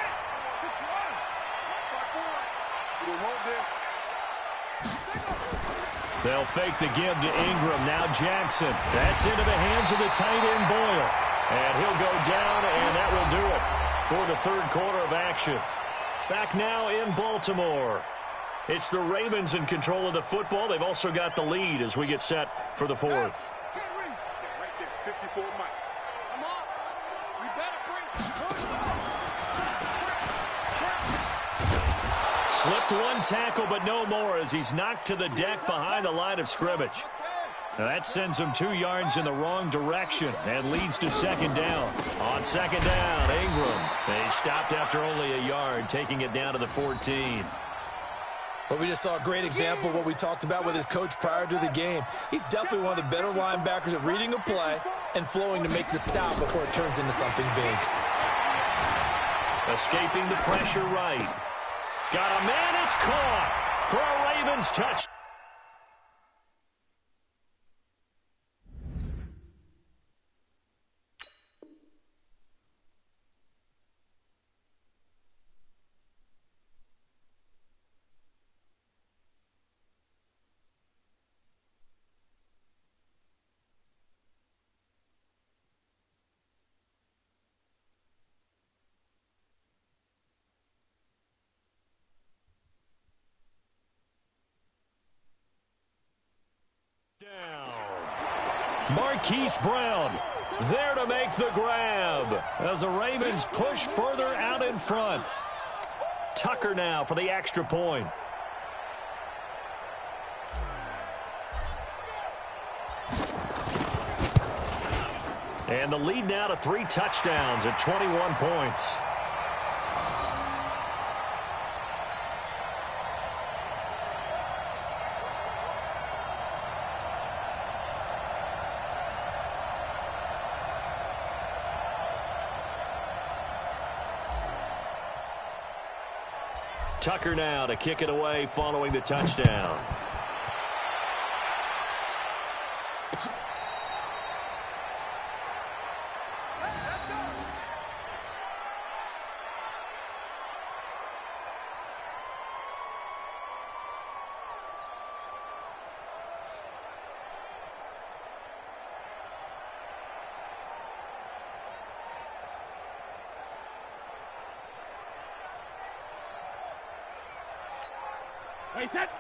They'll fake the give to Ingram. Now Jackson. That's into the hands of the tight end Boyle. And he'll go down, and that will do it for the 3rd quarter of action. Back now in Baltimore. It's the Ravens in control of the football. They've also got the lead as we get set for the 4th. Right there, 54 Mike. Come on. We better bring. Slipped one tackle, but no more as he's knocked to the deck behind the line of scrimmage. Now that sends him 2 yards in the wrong direction and leads to 2nd down. On 2nd down, Ingram. They stopped after only a yard, taking it down to the 14. But we just saw a great example of what we talked about with his coach prior to the game. He's definitely one of the better linebackers at reading a play and flowing to make the stop before it turns into something big. Escaping the pressure right. Got a man, it's caught for a Ravens touch. Marquise Brown there to make the grab as the Ravens push further out in front. Tucker now for the extra point. And the lead now to 3 touchdowns at 21 points. Tucker now to kick it away following the touchdown.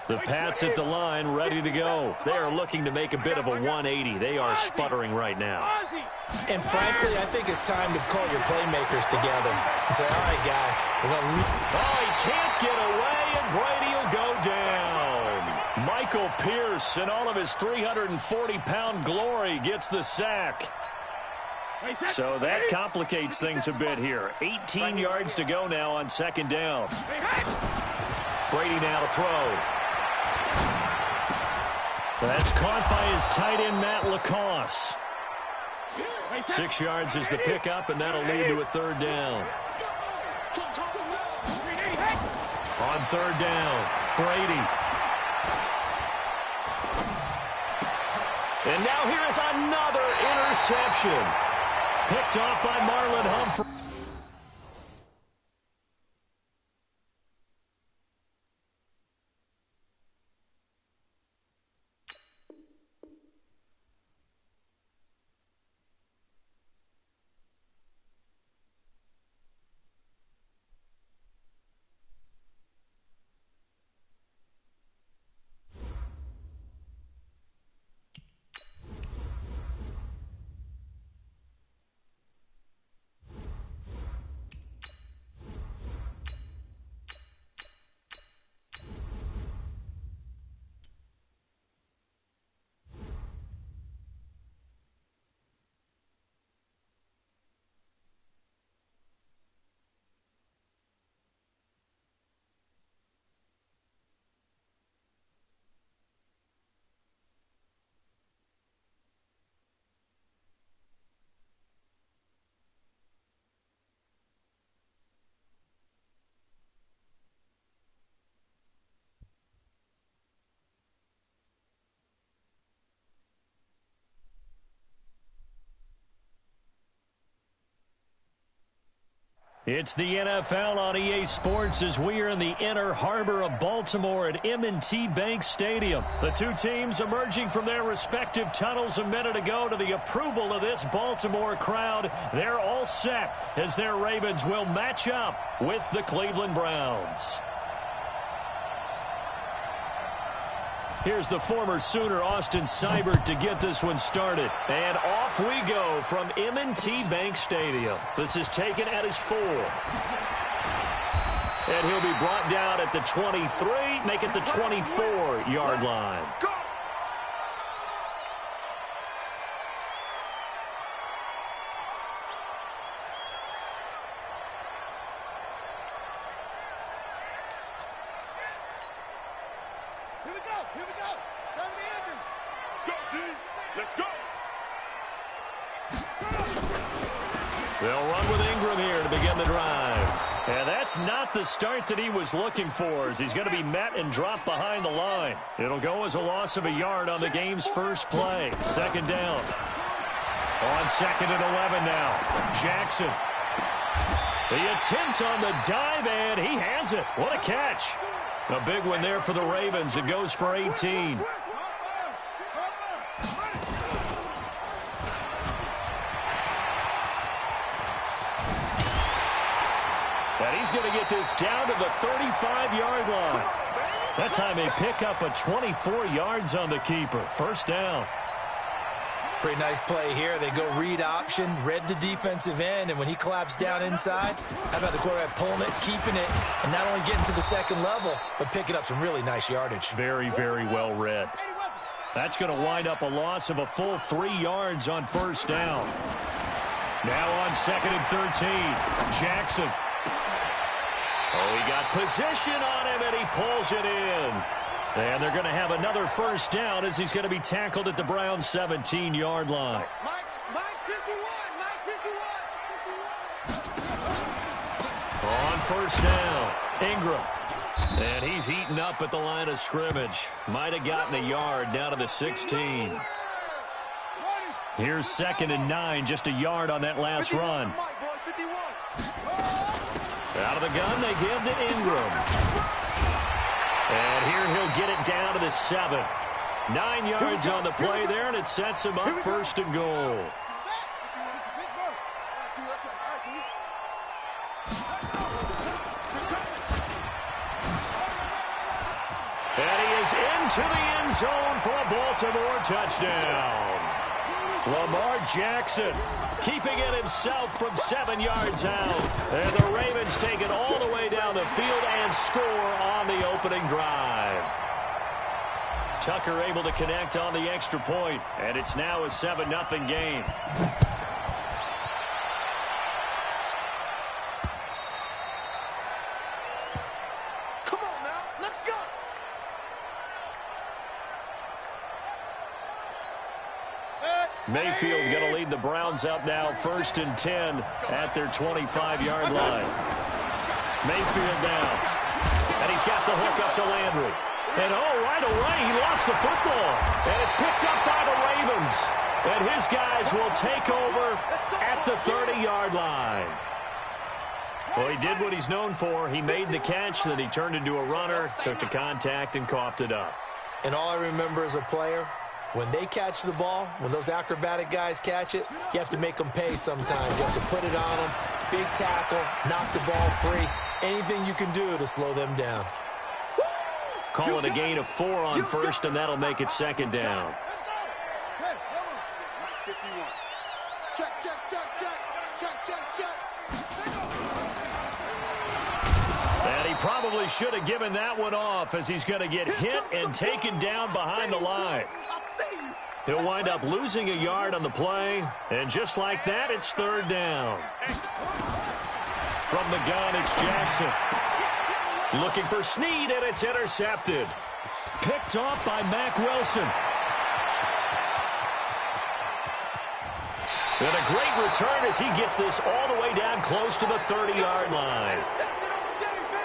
The Pats at the line, ready to go. They are looking to make a bit of a 180. They are sputtering right now. And frankly, I think it's time to call your playmakers together and say, all right, guys, we're going to... Oh, he can't get away, and Brady will go down. Michael Pierce, in all of his 340-pound glory, gets the sack. So that complicates things a bit here. 18 yards to go now on 2nd down. Brady now to throw. That's caught by his tight end, Matt Lacoste. 6 yards is the pickup, and that'll lead to a 3rd down. On 3rd down, Brady. And now here is another interception. Picked off by Marlon Humphrey. It's the NFL on EA Sports as we are in the inner harbor of Baltimore at M&T Bank Stadium. The two teams emerging from their respective tunnels a minute ago to the approval of this Baltimore crowd. They're all set as their Ravens will match up with the Cleveland Browns. Here's the former Sooner, Austin Seibert, to get this one started. And off we go from M&T Bank Stadium. This is taken at his 4. And he'll be brought down at the 23, make it the 24-yard line. They'll run with Ingram here to begin the drive. And that's not the start that he was looking for, as he's going to be met and dropped behind the line. It'll go as a loss of a yard on the game's first play. Second down. On 2nd and 11 now. Jackson. The attempt on the dive, and he has it. What a catch. A big one there for the Ravens. It goes for 18. And he's going to get this down to the 35-yard line. That time they pick up a 24 yards on the keeper. First down. Pretty nice play here. They go read option, read the defensive end, and when he collapsed down inside, how about the quarterback pulling it, keeping it, and not only getting to the second level, but picking up some really nice yardage. Very, very well read. That's going to wind up a loss of a full 3 yards on first down. Now on 2nd and 13, Jackson. Oh, he got position on him, and he pulls it in. And they're going to have another first down as he's going to be tackled at the Browns' 17-yard line. Mike 51. On first down, Ingram. And he's eaten up at the line of scrimmage. Might have gotten a yard down to the 16. Here's 2nd and 9, just a yard on that last run. Out of the gun, they give to Ingram. And here he'll get it down to the 7. 9 yards on the play there, and it sets him up 1st and goal. And he is into the end zone for a Baltimore touchdown. Lamar Jackson keeping it himself from 7 yards out. And the Ravens take it all the way down the field and score on the opening drive. Tucker able to connect on the extra point, and it's now a 7-0 game. Come on now, let's go. Mayfield going to lead the Browns up now, 1st and 10 at their 25-yard line. Mayfield now. And he's got the hook up to Landry. And, oh, right away, he lost the football. And it's picked up by the Ravens. And his guys will take over at the 30-yard line. Well, he did what he's known for. He made the catch, then he turned into a runner, took the contact, and coughed it up. And all I remember as a player, when they catch the ball, when those acrobatic guys catch it, you have to make them pay sometimes. You have to put it on them, big tackle, knock the ball free. Anything you can do to slow them down. Call it a gain of 4 on 1st, and that'll make it 2nd down. Hey, hold on. 51. Check. And he probably should have given that one off, as he's going to get hit and taken down behind the line. He'll wind up losing a yard on the play, and just like that, it's 3rd down. From the gun, it's Jackson. Looking for Snead, and it's intercepted. Picked off by Mack Wilson. And a great return as he gets this all the way down close to the 30-yard line.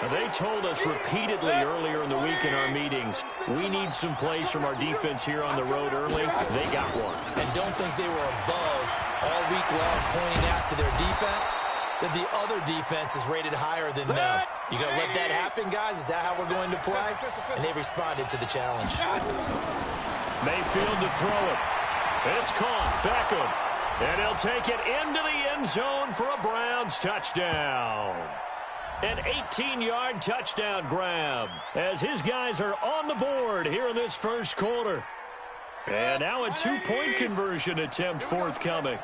They told us repeatedly earlier in the week in our meetings, we need some plays from our defense here on the road early. They got one. And don't think they were above all week long pointing out to their defense. that the other defense is rated higher than them. You going to let that happen, guys? Is that how we're going to play? And they responded to the challenge. Mayfield to throw it. It's caught. Beckham. And he'll take it into the end zone for a Browns touchdown. An 18-yard touchdown grab as his guys are on the board here in this first quarter. And now a two-point conversion attempt forthcoming.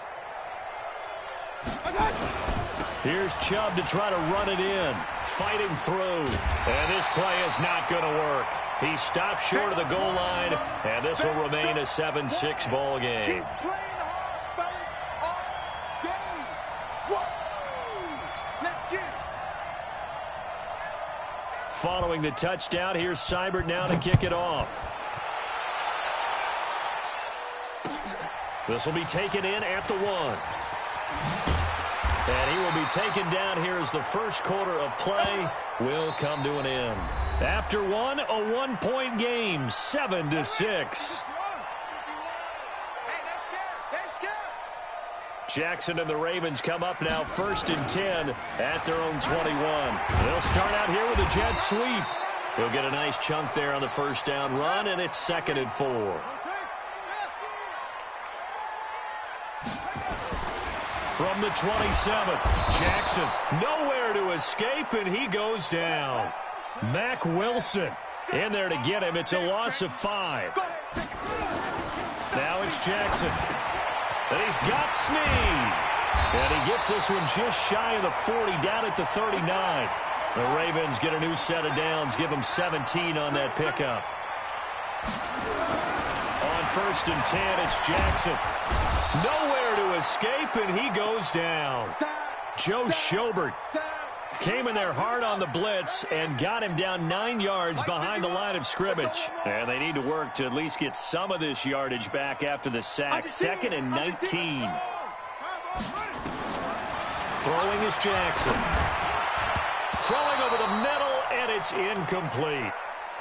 Here's Chubb to try to run it in. Fighting through. And this play is not going to work. He stopped short of the goal line, and this will remain a 7-6 ball game. Following the touchdown, here's Seibert now to kick it off. This will be taken in at the 1. And he will be taken down here as the first quarter of play will come to an end. After one, a one-point game, 7-6. Jackson and the Ravens come up now 1st and 10 at their own 21. They'll start out here with a jet sweep. They'll get a nice chunk there on the first down run, and it's 2nd and 4. From the 27, Jackson nowhere to escape, and he goes down. Mack Wilson in there to get him. It's a loss of 5. Now it's Jackson. And he's got Snead. And he gets this one just shy of the 40, down at the 39. The Ravens get a new set of downs, give them 17 on that pickup. On 1st and 10, it's Jackson. Nowhere to escape, and he goes down. Joe Schobert came in there hard on the blitz and got him down 9 yards behind the line of scrimmage. And they need to work to at least get some of this yardage back after the sack. 2nd and 19. Throwing is Jackson. Throwing over the middle, and it's incomplete.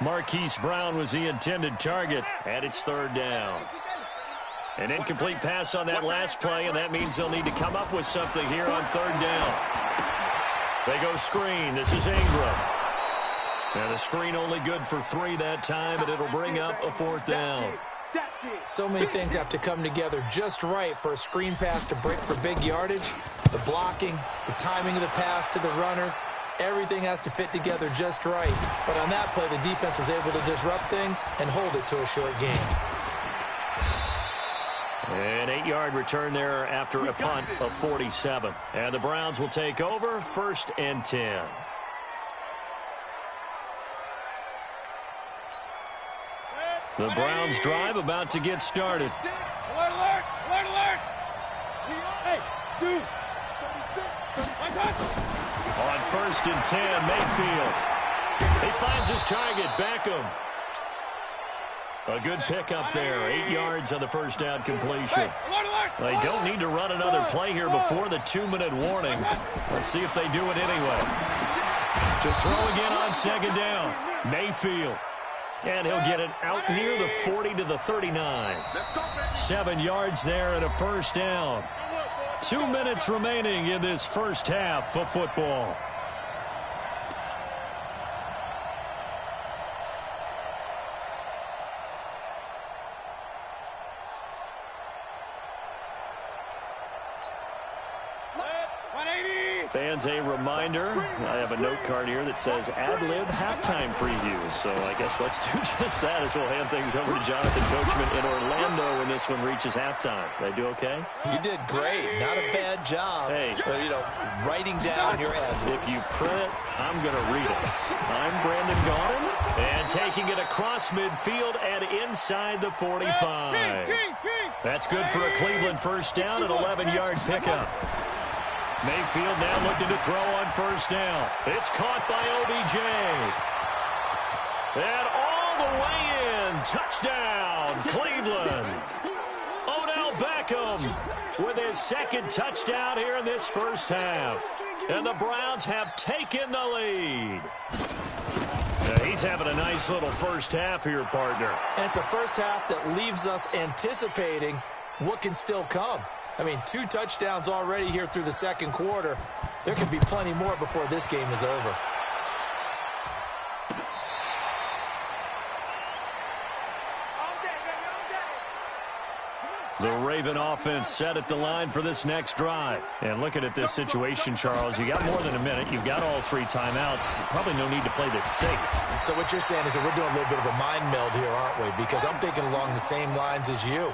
Marquise Brown was the intended target, and it's 3rd down. An incomplete pass on that last play, and that means they'll need to come up with something here on 3rd down. They go screen. This is Ingram. And the screen only good for 3 that time, but it'll bring up a 4th down. So many things have to come together just right for a screen pass to break for big yardage. The blocking, the timing of the pass to the runner, everything has to fit together just right. But on that play, the defense was able to disrupt things and hold it to a short game. An 8-yard return there after a punt of 47. And the Browns will take over 1st and 10. The Browns drive about to get started. Alert, alert, alert, alert. Hey, 2. On 1st and 10, Mayfield. He finds his target, Beckham. A good pickup there, 8 yards on the first down completion. They don't need to run another play here before the 2-minute warning. Let's see if they do it anyway. To throw again on 2nd down, Mayfield. And he'll get it out near the 40 to the 39. 7 yards there and a 1st down. 2 minutes remaining in this first half of football. Fans, a reminder, I have a note card here that says ad-lib halftime preview. So I guess let's do just that as we'll hand things over to Jonathan Coachman in Orlando when this one reaches halftime. Did I do okay? You did great. Not a bad job. Hey. Writing down your ad. If you print it, I'm going to read it. I'm Brandon Gaudin. And taking it across midfield and inside the 45. That's good for a Cleveland first down, an 11-yard pickup. Mayfield now looking to throw on 1st down. It's caught by OBJ. And all the way in. Touchdown, Cleveland. Odell Beckham with his 2nd touchdown here in this first half. And the Browns have taken the lead. He's having a nice little first half here, partner. And it's a first half that leaves us anticipating what can still come. I mean, 2 touchdowns already here through the second quarter. There could be plenty more before this game is over. The Raven offense set at the line for this next drive. And looking at this situation, Charles, you got more than a minute. You've got all 3 timeouts. Probably no need to play this safe. So what you're saying is that we're doing a little bit of a mind meld here, aren't we? Because I'm thinking along the same lines as you.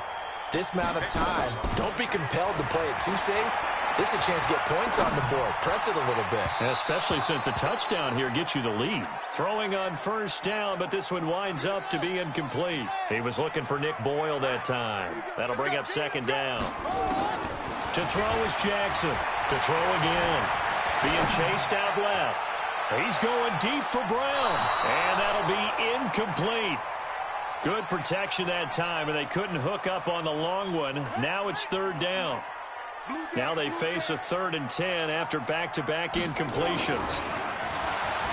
This amount of time, don't be compelled to play it too safe. This is a chance to get points on the board. Press it a little bit. Especially since a touchdown here gets you the lead. Throwing on first down, but this one winds up to be incomplete. He was looking for Nick Boyle that time. That'll bring up second down. To throw is Jackson. To throw again. Being chased out left. He's going deep for Brown. And that'll be incomplete. Good protection that time, and they couldn't hook up on the long one. Now it's third down. Now they face a 3rd and 10 after back-to-back incompletions.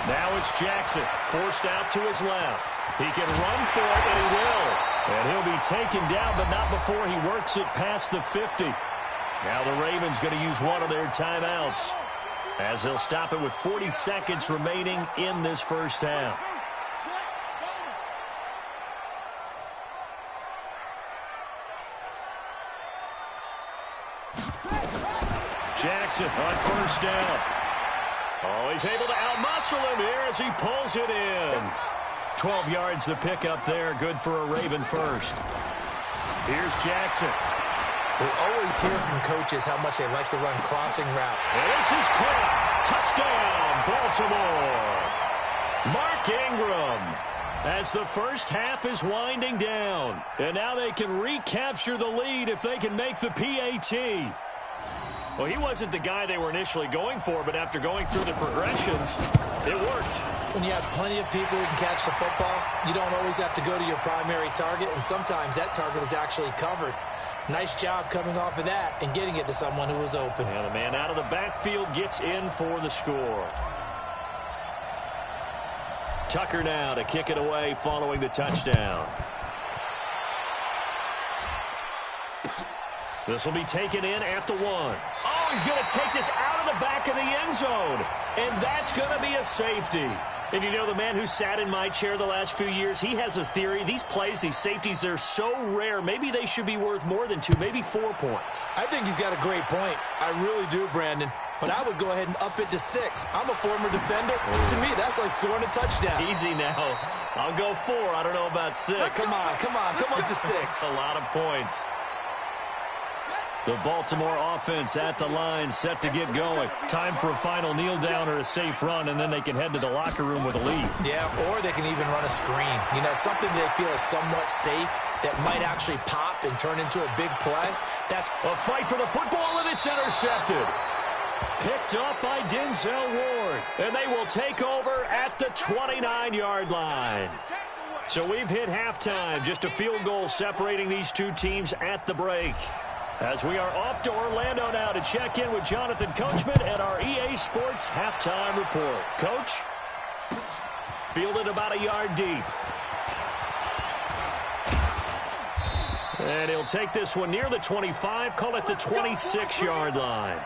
Now it's Jackson, forced out to his left. He can run for it, and he will. And he'll be taken down, but not before he works it past the 50. Now the Ravens going to use one of their timeouts, as they'll stop it with 40 seconds remaining in this first half. Jackson on first down. Oh, he's able to outmuscle him here as he pulls it in. 12 yards the pickup there. Good for a Raven first. Here's Jackson. We always hear from coaches how much they like to run crossing route. And this is caught. Touchdown, Baltimore. Mark Ingram. As the first half is winding down. And now they can recapture the lead if they can make the PAT. Well, he wasn't the guy they were initially going for, but after going through the progressions, it worked. When you have plenty of people who can catch the football, you don't always have to go to your primary target, and sometimes that target is actually covered. Nice job coming off of that and getting it to someone who was open. And the man out of the backfield gets in for the score. Tucker now to kick it away following the touchdown. This will be taken in at the 1. Oh, he's going to take this out of the back of the end zone. And that's going to be a safety. And you know, the man who sat in my chair the last few years, he has a theory. These plays, these safeties, they're so rare. Maybe they should be worth more than 2, maybe 4 points. I think he's got a great point. I really do, Brandon. But I would go ahead and up it to 6. I'm a former defender. To me, that's like scoring a touchdown. Easy now. I'll go 4. I don't know about 6. Come on. Come up to 6. A lot of points. The Baltimore offense at the line, set to get going. Time for a final kneel down or a safe run, and then they can head to the locker room with a lead. Yeah, or they can even run a screen. You know, something they feel is somewhat safe that might actually pop and turn into a big play. That's a fight for the football, and it's intercepted. Picked up by Denzel Ward, and they will take over at the 29-yard line. So we've hit halftime, just a field goal separating these two teams at the break. As we are off to Orlando now to check in with Jonathan Coachman at our EA Sports Halftime Report. Coach, fielded about a yard deep. And he'll take this one near the 25, call it the 26-yard line.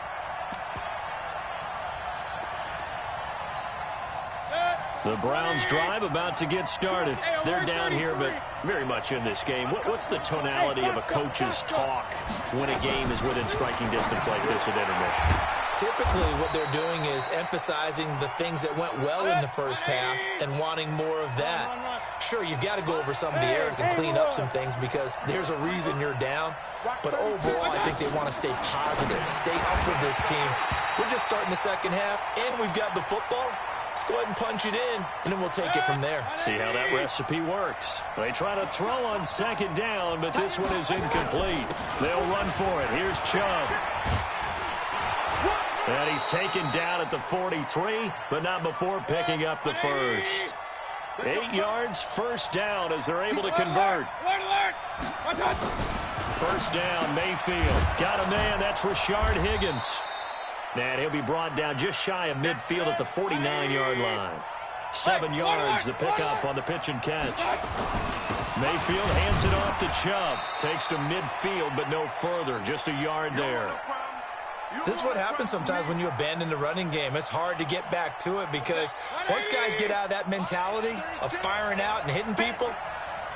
The Browns drive about to get started. They're down here, but very much in this game. What's the tonality of a coach's talk when a game is within striking distance like this at intermission? Typically, what they're doing is emphasizing the things that went well in the first half and wanting more of that. Sure, you've got to go over some of the errors and clean up some things because there's a reason you're down. But overall, I think they want to stay positive, stay up with this team. We're just starting the second half, and we've got the football. Let's go ahead and punch it in, and then we'll take it from there. See how that recipe works. They try to throw on second down, but this one is incomplete. They'll run for it. Here's Chubb. And he's taken down at the 43, but not before picking up the first. 8 yards, first down as they're able to convert. First down, Mayfield. Got a man, that's Rashard Higgins. And he'll be brought down just shy of midfield at the 49-yard line. 7 yards, the pickup on the pitch and catch. Mayfield hands it off to Chubb. Takes to midfield, but no further. Just a yard there. This is what happens sometimes when you abandon the running game. It's hard to get back to it because once guys get out of that mentality of firing out and hitting people,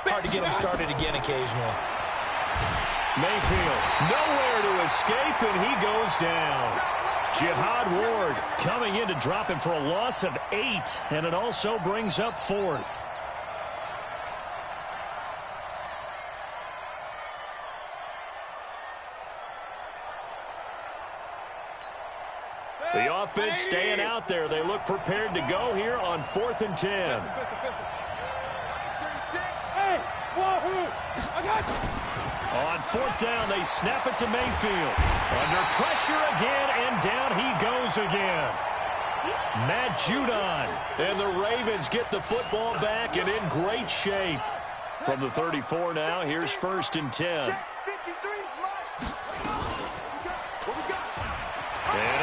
hard to get them started again occasionally. Mayfield nowhere to escape, and he goes down. Jihad Ward coming in to drop him for a loss of 8, and it also brings up 4th. The offense staying out there. They look prepared to go here on 4th and 10. Hey, wahoo! I got you. On 4th down, they snap it to Mayfield. Under pressure again, and down he goes again. Matt Judon. And the Ravens get the football back and in great shape. From the 34 now, here's 1st and 10. And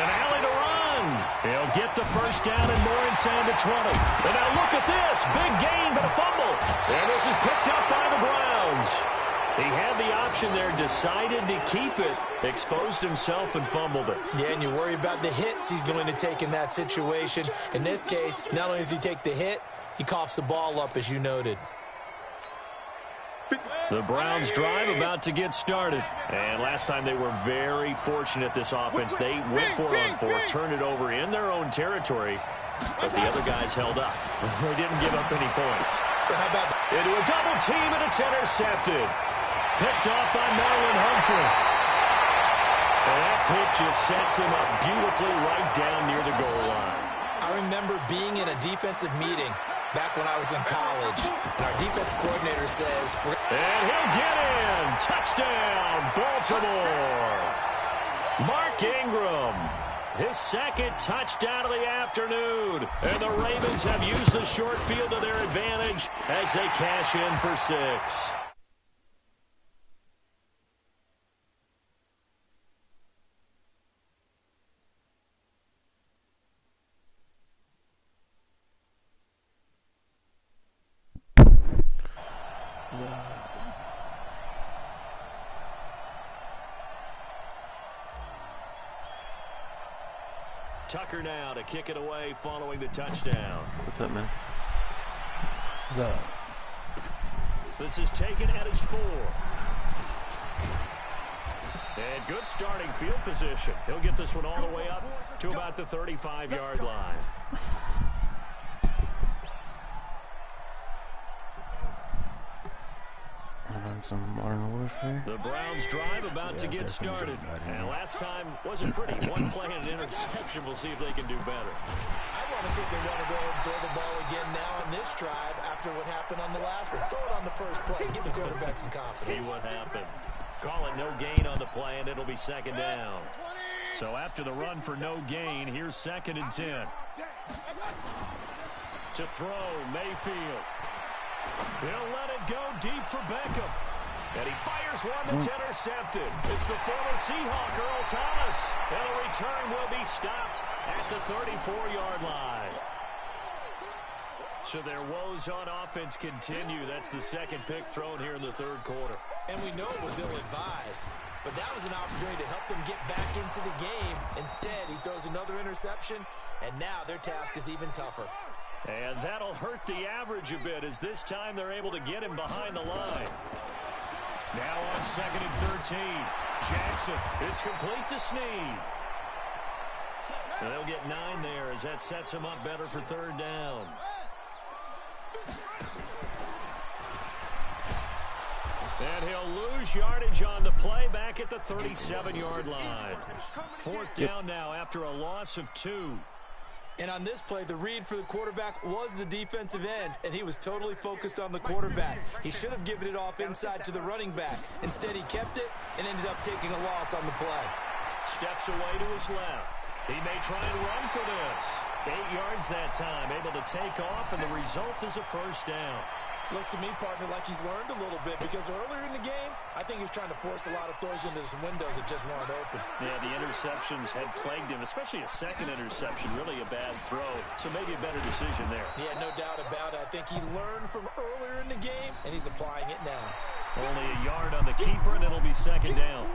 an alley to run. He'll get the first down and more inside the 20. And now look at this. Big gain, but a fumble. And this is picked up by the Browns. He had the option there, decided to keep it, exposed himself and fumbled it. Yeah, and you worry about the hits he's going to take in that situation. In this case, not only does he take the hit, he coughs the ball up, as you noted. The Browns drive about to get started. And last time they were very fortunate, this offense. They went 4-on-4, turned it over in their own territory, but the other guys held up. They didn't give up any points. So how about into a double team, and it's intercepted. Picked off by Marlon Humphrey. And that pick just sets him up beautifully right down near the goal line. I remember being in a defensive meeting back when I was in college, and our defensive coordinator says, and he'll get in. Touchdown, Baltimore. Mark Ingram, his 2nd touchdown of the afternoon. And the Ravens have used the short field to their advantage as they cash in for 6. Tucker now to kick it away following the touchdown. What's up, man? What's up? This is taken at his 4. And good starting field position. He'll get this one all the way up to about the 35-yard line. On some Modern Warfare. The Browns drive about to get started. And last time wasn't pretty. One play and an interception. We'll see if they can do better. I want to see if they want to go ahead and throw the ball again now on this drive after what happened on the last one. Throw it on the first play. Give the quarterback some confidence. See what happens. Call it no gain on the play, and it'll be 2nd down. So after the run for no gain, here's 2nd and 10. To throw, Mayfield. He'll let it go deep for Beckham. And he fires one that's intercepted. It's the former Seahawk, Earl Thomas. And a return will be stopped at the 34-yard line. So their woes on offense continue. That's the 2nd pick thrown here in the 3rd quarter. And we know it was ill-advised, but that was an opportunity to help them get back into the game. Instead, he throws another interception, and now their task is even tougher. And that'll hurt the average a bit, as this time they're able to get him behind the line. Now on 2nd and 13. Jackson, it's complete to Snead. And they'll get 9 there as that sets him up better for 3rd down. And he'll lose yardage on the play back at the 37-yard line. 4th down now after a loss of 2. And on this play, the read for the quarterback was the defensive end, and he was totally focused on the quarterback. He should have given it off inside to the running back. Instead, he kept it and ended up taking a loss on the play. Steps away to his left. He may try and run for this. 8 yards that time, able to take off, and the result is a 1st down. Looks to me, partner, like he's learned a little bit because earlier in the game, I think he was trying to force a lot of throws into some windows that just weren't open. Yeah, the interceptions had plagued him, especially a second interception, really a bad throw. So maybe a better decision there. Yeah, no doubt about it. I think he learned from earlier in the game, and he's applying it now. Only a yard on the keeper, and it'll be second down.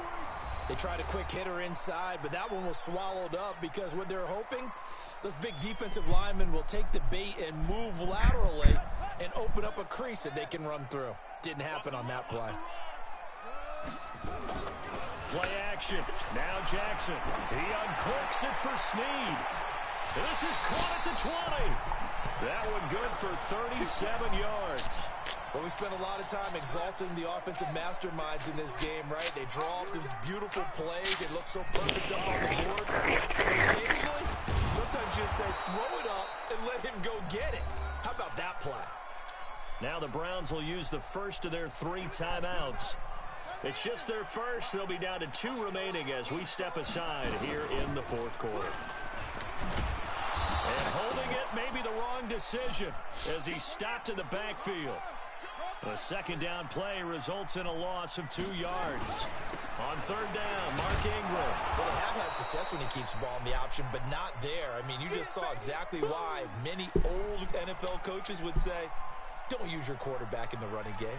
They tried a quick hitter inside, but that one was swallowed up because what they're hoping, those big defensive linemen will take the bait and move laterally and open up a crease that they can run through. Didn't happen on that play. Play action. Now Jackson. He unclicks it for Snead. This is caught at the 20. That one good for 37 yards. Well, we spent a lot of time exalting the offensive masterminds in this game, right? They draw up these beautiful plays. They look so perfect up on the board. But occasionally, sometimes you just say, throw it up and let him go get it. How about that play? Now the Browns will use the first of their 3 timeouts. It's just their first. They'll be down to 2 remaining as we step aside here in the fourth quarter. And holding it may be the wrong decision as he stopped in the backfield. A second down play results in a loss of 2 yards. On third down, Mark Ingram. Well, they have had success when he keeps the ball in the option, but not there. I mean, you just saw exactly why many old NFL coaches would say, don't use your quarterback in the running game.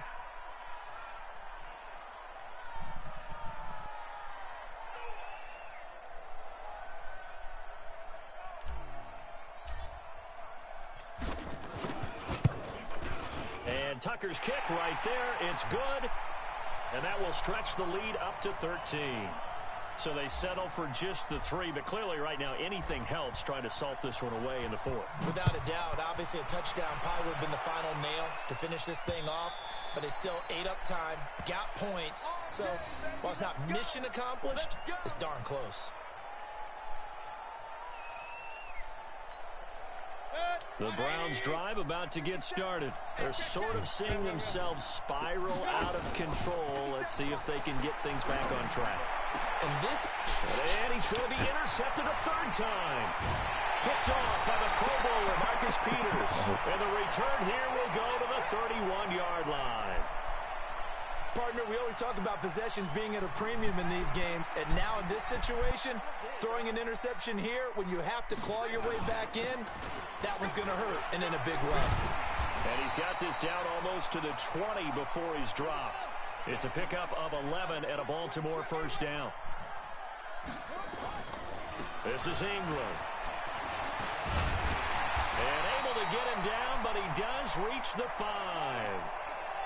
And Tucker's kick right there. It's good. And that will stretch the lead up to 13. So they settle for just the 3. But clearly right now anything helps trying to salt this one away in the 4th. Without a doubt, obviously a touchdown probably would have been the final nail to finish this thing off. But it's still ate up time, got points. So while it's not mission accomplished, it's darn close. The Browns drive about to get started. They're sort of seeing themselves spiral out of control. Let's see if they can get things back on track. And he's going to be intercepted a 3rd time. Picked off by the Pro Bowler, Marcus Peters. And the return here will go to the 31-yard line. Partner, we always talk about possessions being at a premium in these games, and now in this situation, throwing an interception here when you have to claw your way back in, that one's going to hurt, and in a big way. And he's got this down almost to the 20 before he's dropped. It's a pickup of 11 and a Baltimore first down. This is Ingram. And able to get him down, but he does reach the 5.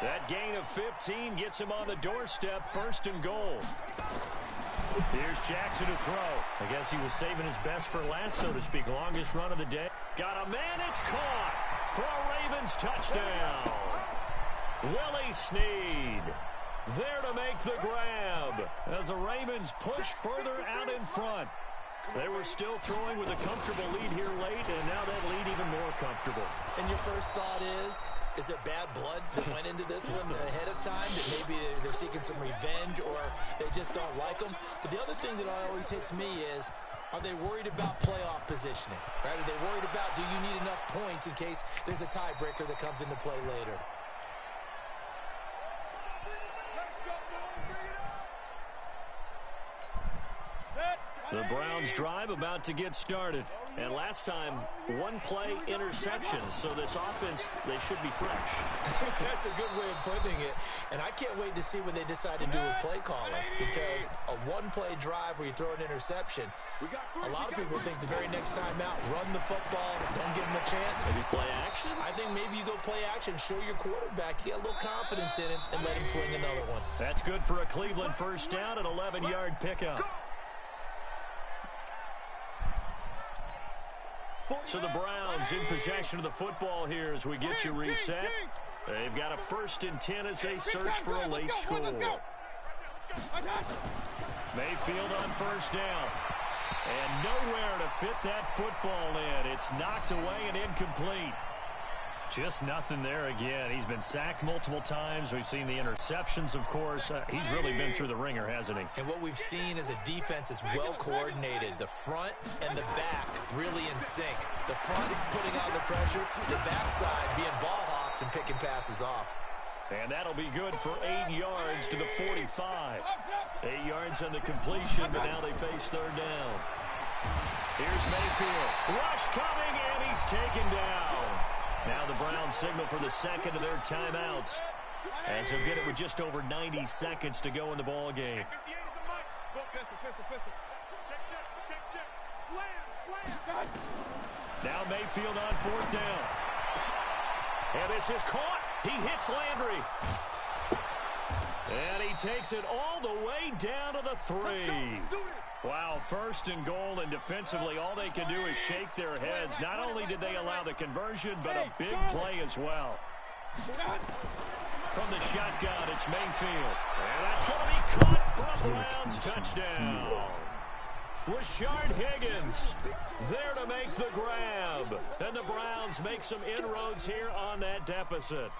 That gain of 15 gets him on the doorstep, 1st and goal. Here's Jackson to throw. I guess he was saving his best for last, so to speak. Longest run of the day. Got a man, it's caught for a Ravens touchdown. Willie Snead there to make the grab as the Ravens push further out in front. They were still throwing with a comfortable lead here late, and now that lead even more comfortable. And your first thought is there bad blood that went into this one ahead of time, that maybe they're seeking some revenge or they just don't like them? But the other thing that always hits me is, are they worried about playoff positioning? Right? Are they worried about, do you need enough points in case there's a tiebreaker that comes into play later? The Browns drive about to get started. And last time, 1-play interception. So this offense, they should be fresh. That's a good way of putting it. And I can't wait to see what they decide to do with play calling. Because a 1-play drive where you throw an interception, a lot of people think the very next time out, run the football, don't give them a chance. Maybe play action? I think maybe you go play action, show your quarterback, get a little confidence in him, and let him fling another one. That's good for a Cleveland first down, an 11-yard pickup. So the Browns in possession of the football here as we get you reset. They've got a 1st and 10 as they search for a late score. Mayfield on first down. And nowhere to fit that football in. It's knocked away and incomplete. Just nothing there again. He's been sacked multiple times. We've seen the interceptions, of course. He's really been through the ringer, hasn't he? And what we've seen is a defense that's well coordinated. The front and the back really in sync. The front putting on the pressure, the backside being ball hawks some picking passes off. And that'll be good for 8 yards to the 45. 8 yards on the completion, but now they face third down. Here's Mayfield. Rush coming, and he's taken down. Now the Browns signal for the second of their timeouts, as they'll get it with just over 90 seconds to go in the ball game. Now Mayfield on fourth down. And this is caught. He hits Landry. And he takes it all the way down to the 3. Wow, first and goal, and defensively all they can do is shake their heads. Not only did they allow the conversion, but a big play as well. From the shotgun, it's Mayfield. And that's going to be caught for a Browns touchdown. Rashard Higgins there to make the grab. And the Browns make some inroads here on that deficit.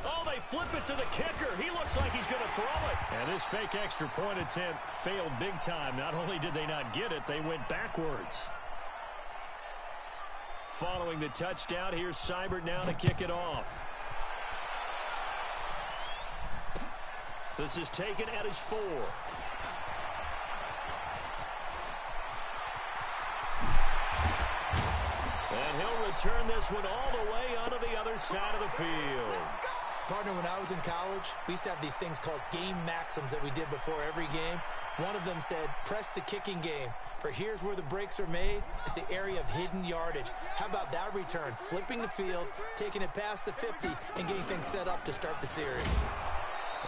Oh, they flip it to the kicker. He looks like he's going to throw it. And this fake extra point attempt failed big time. Not only did they not get it, they went backwards. Following the touchdown, here's Seibert now to kick it off. This is taken at his 4. And he'll return this one all the way onto the other side of the field. Partner, when I was in college, we used to have these things called game maxims that we did before every game. One of them said, press the kicking game. For here's where the breaks are made. It's the area of hidden yardage. How about that return? Flipping the field, taking it past the 50, and getting things set up to start the series.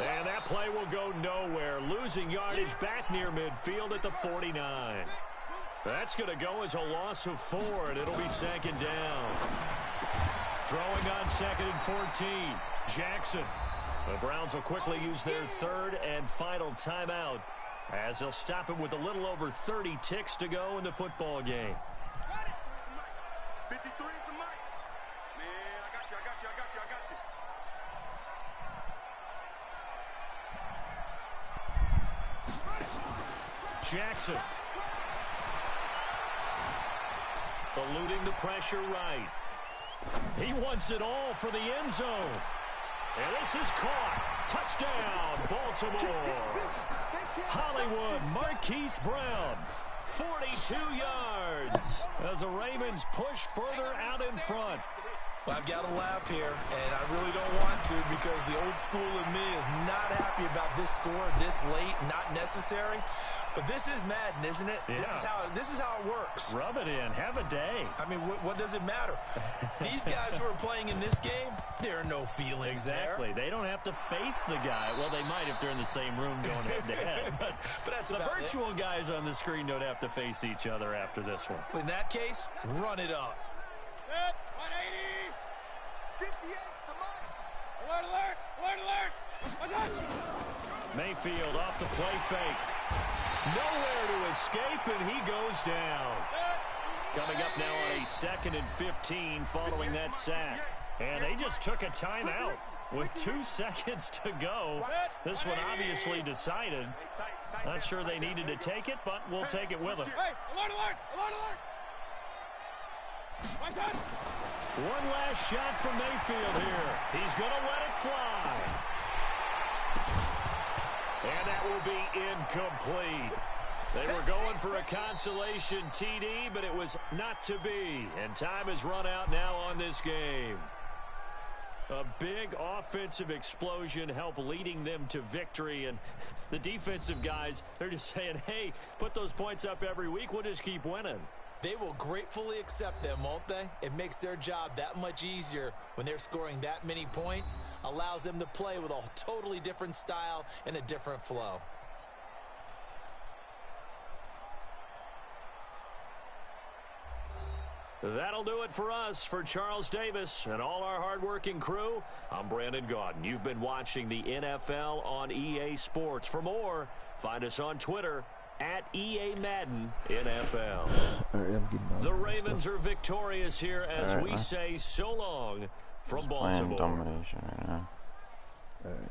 And that play will go nowhere. Losing yardage back near midfield at the 49. That's going to go as a loss of 4, and it'll be second down. Throwing on second and 14. Jackson. The Browns will quickly use their third and final timeout, as they'll stop it with a little over 30 ticks to go in the football game. 53 is the mic. Man, I got you. Jackson. Eluding the pressure right. He wants it all for the end zone. And this is caught. Touchdown, Baltimore. Hollywood, Marquise Brown. 42 yards as the Ravens push further out in front. Well, I've got to laugh here, and I really don't want to, because the old school in me is not happy about this score this late, not necessary. But this is Madden, isn't it? Yeah. This is how it works. Rub it in. Have a day. I mean, what does it matter? These guys who are playing in this game, there are no feelings exactly. there. They don't have to face the guy. Well, they might if they're in the same room going head-to-head. But that's the about virtual guys on the screen don't have to face each other after this one. In that case, run it up. 58 the mic. Alert, alert, alert, alert. Mayfield off the play fake. Nowhere to escape, and he goes down. Coming up now on a second and 15 following that sack. And they just took a timeout with 2 seconds to go. This one obviously decided. Not sure they needed to take it, but we'll take it with them. Hey, alert, alert, alert, alert. One last shot from Mayfield here. He's going to let it fly. And that will be incomplete. They were going for a consolation TD, but it was not to be. And time has run out now on this game. A big offensive explosion helped leading them to victory. And the defensive guys, they're just saying, hey, put those points up every week. We'll just keep winning. They will gratefully accept them, won't they? It makes their job that much easier when they're scoring that many points. Allows them to play with a totally different style and a different flow. That'll do it for us. For Charles Davis and all our hardworking crew, I'm Brandon Gaudin. You've been watching the NFL on EA Sports. For more, find us on Twitter at EA Madden NFL. The Ravens are victorious here as we say so long from Baltimore. Playing domination right now. All right.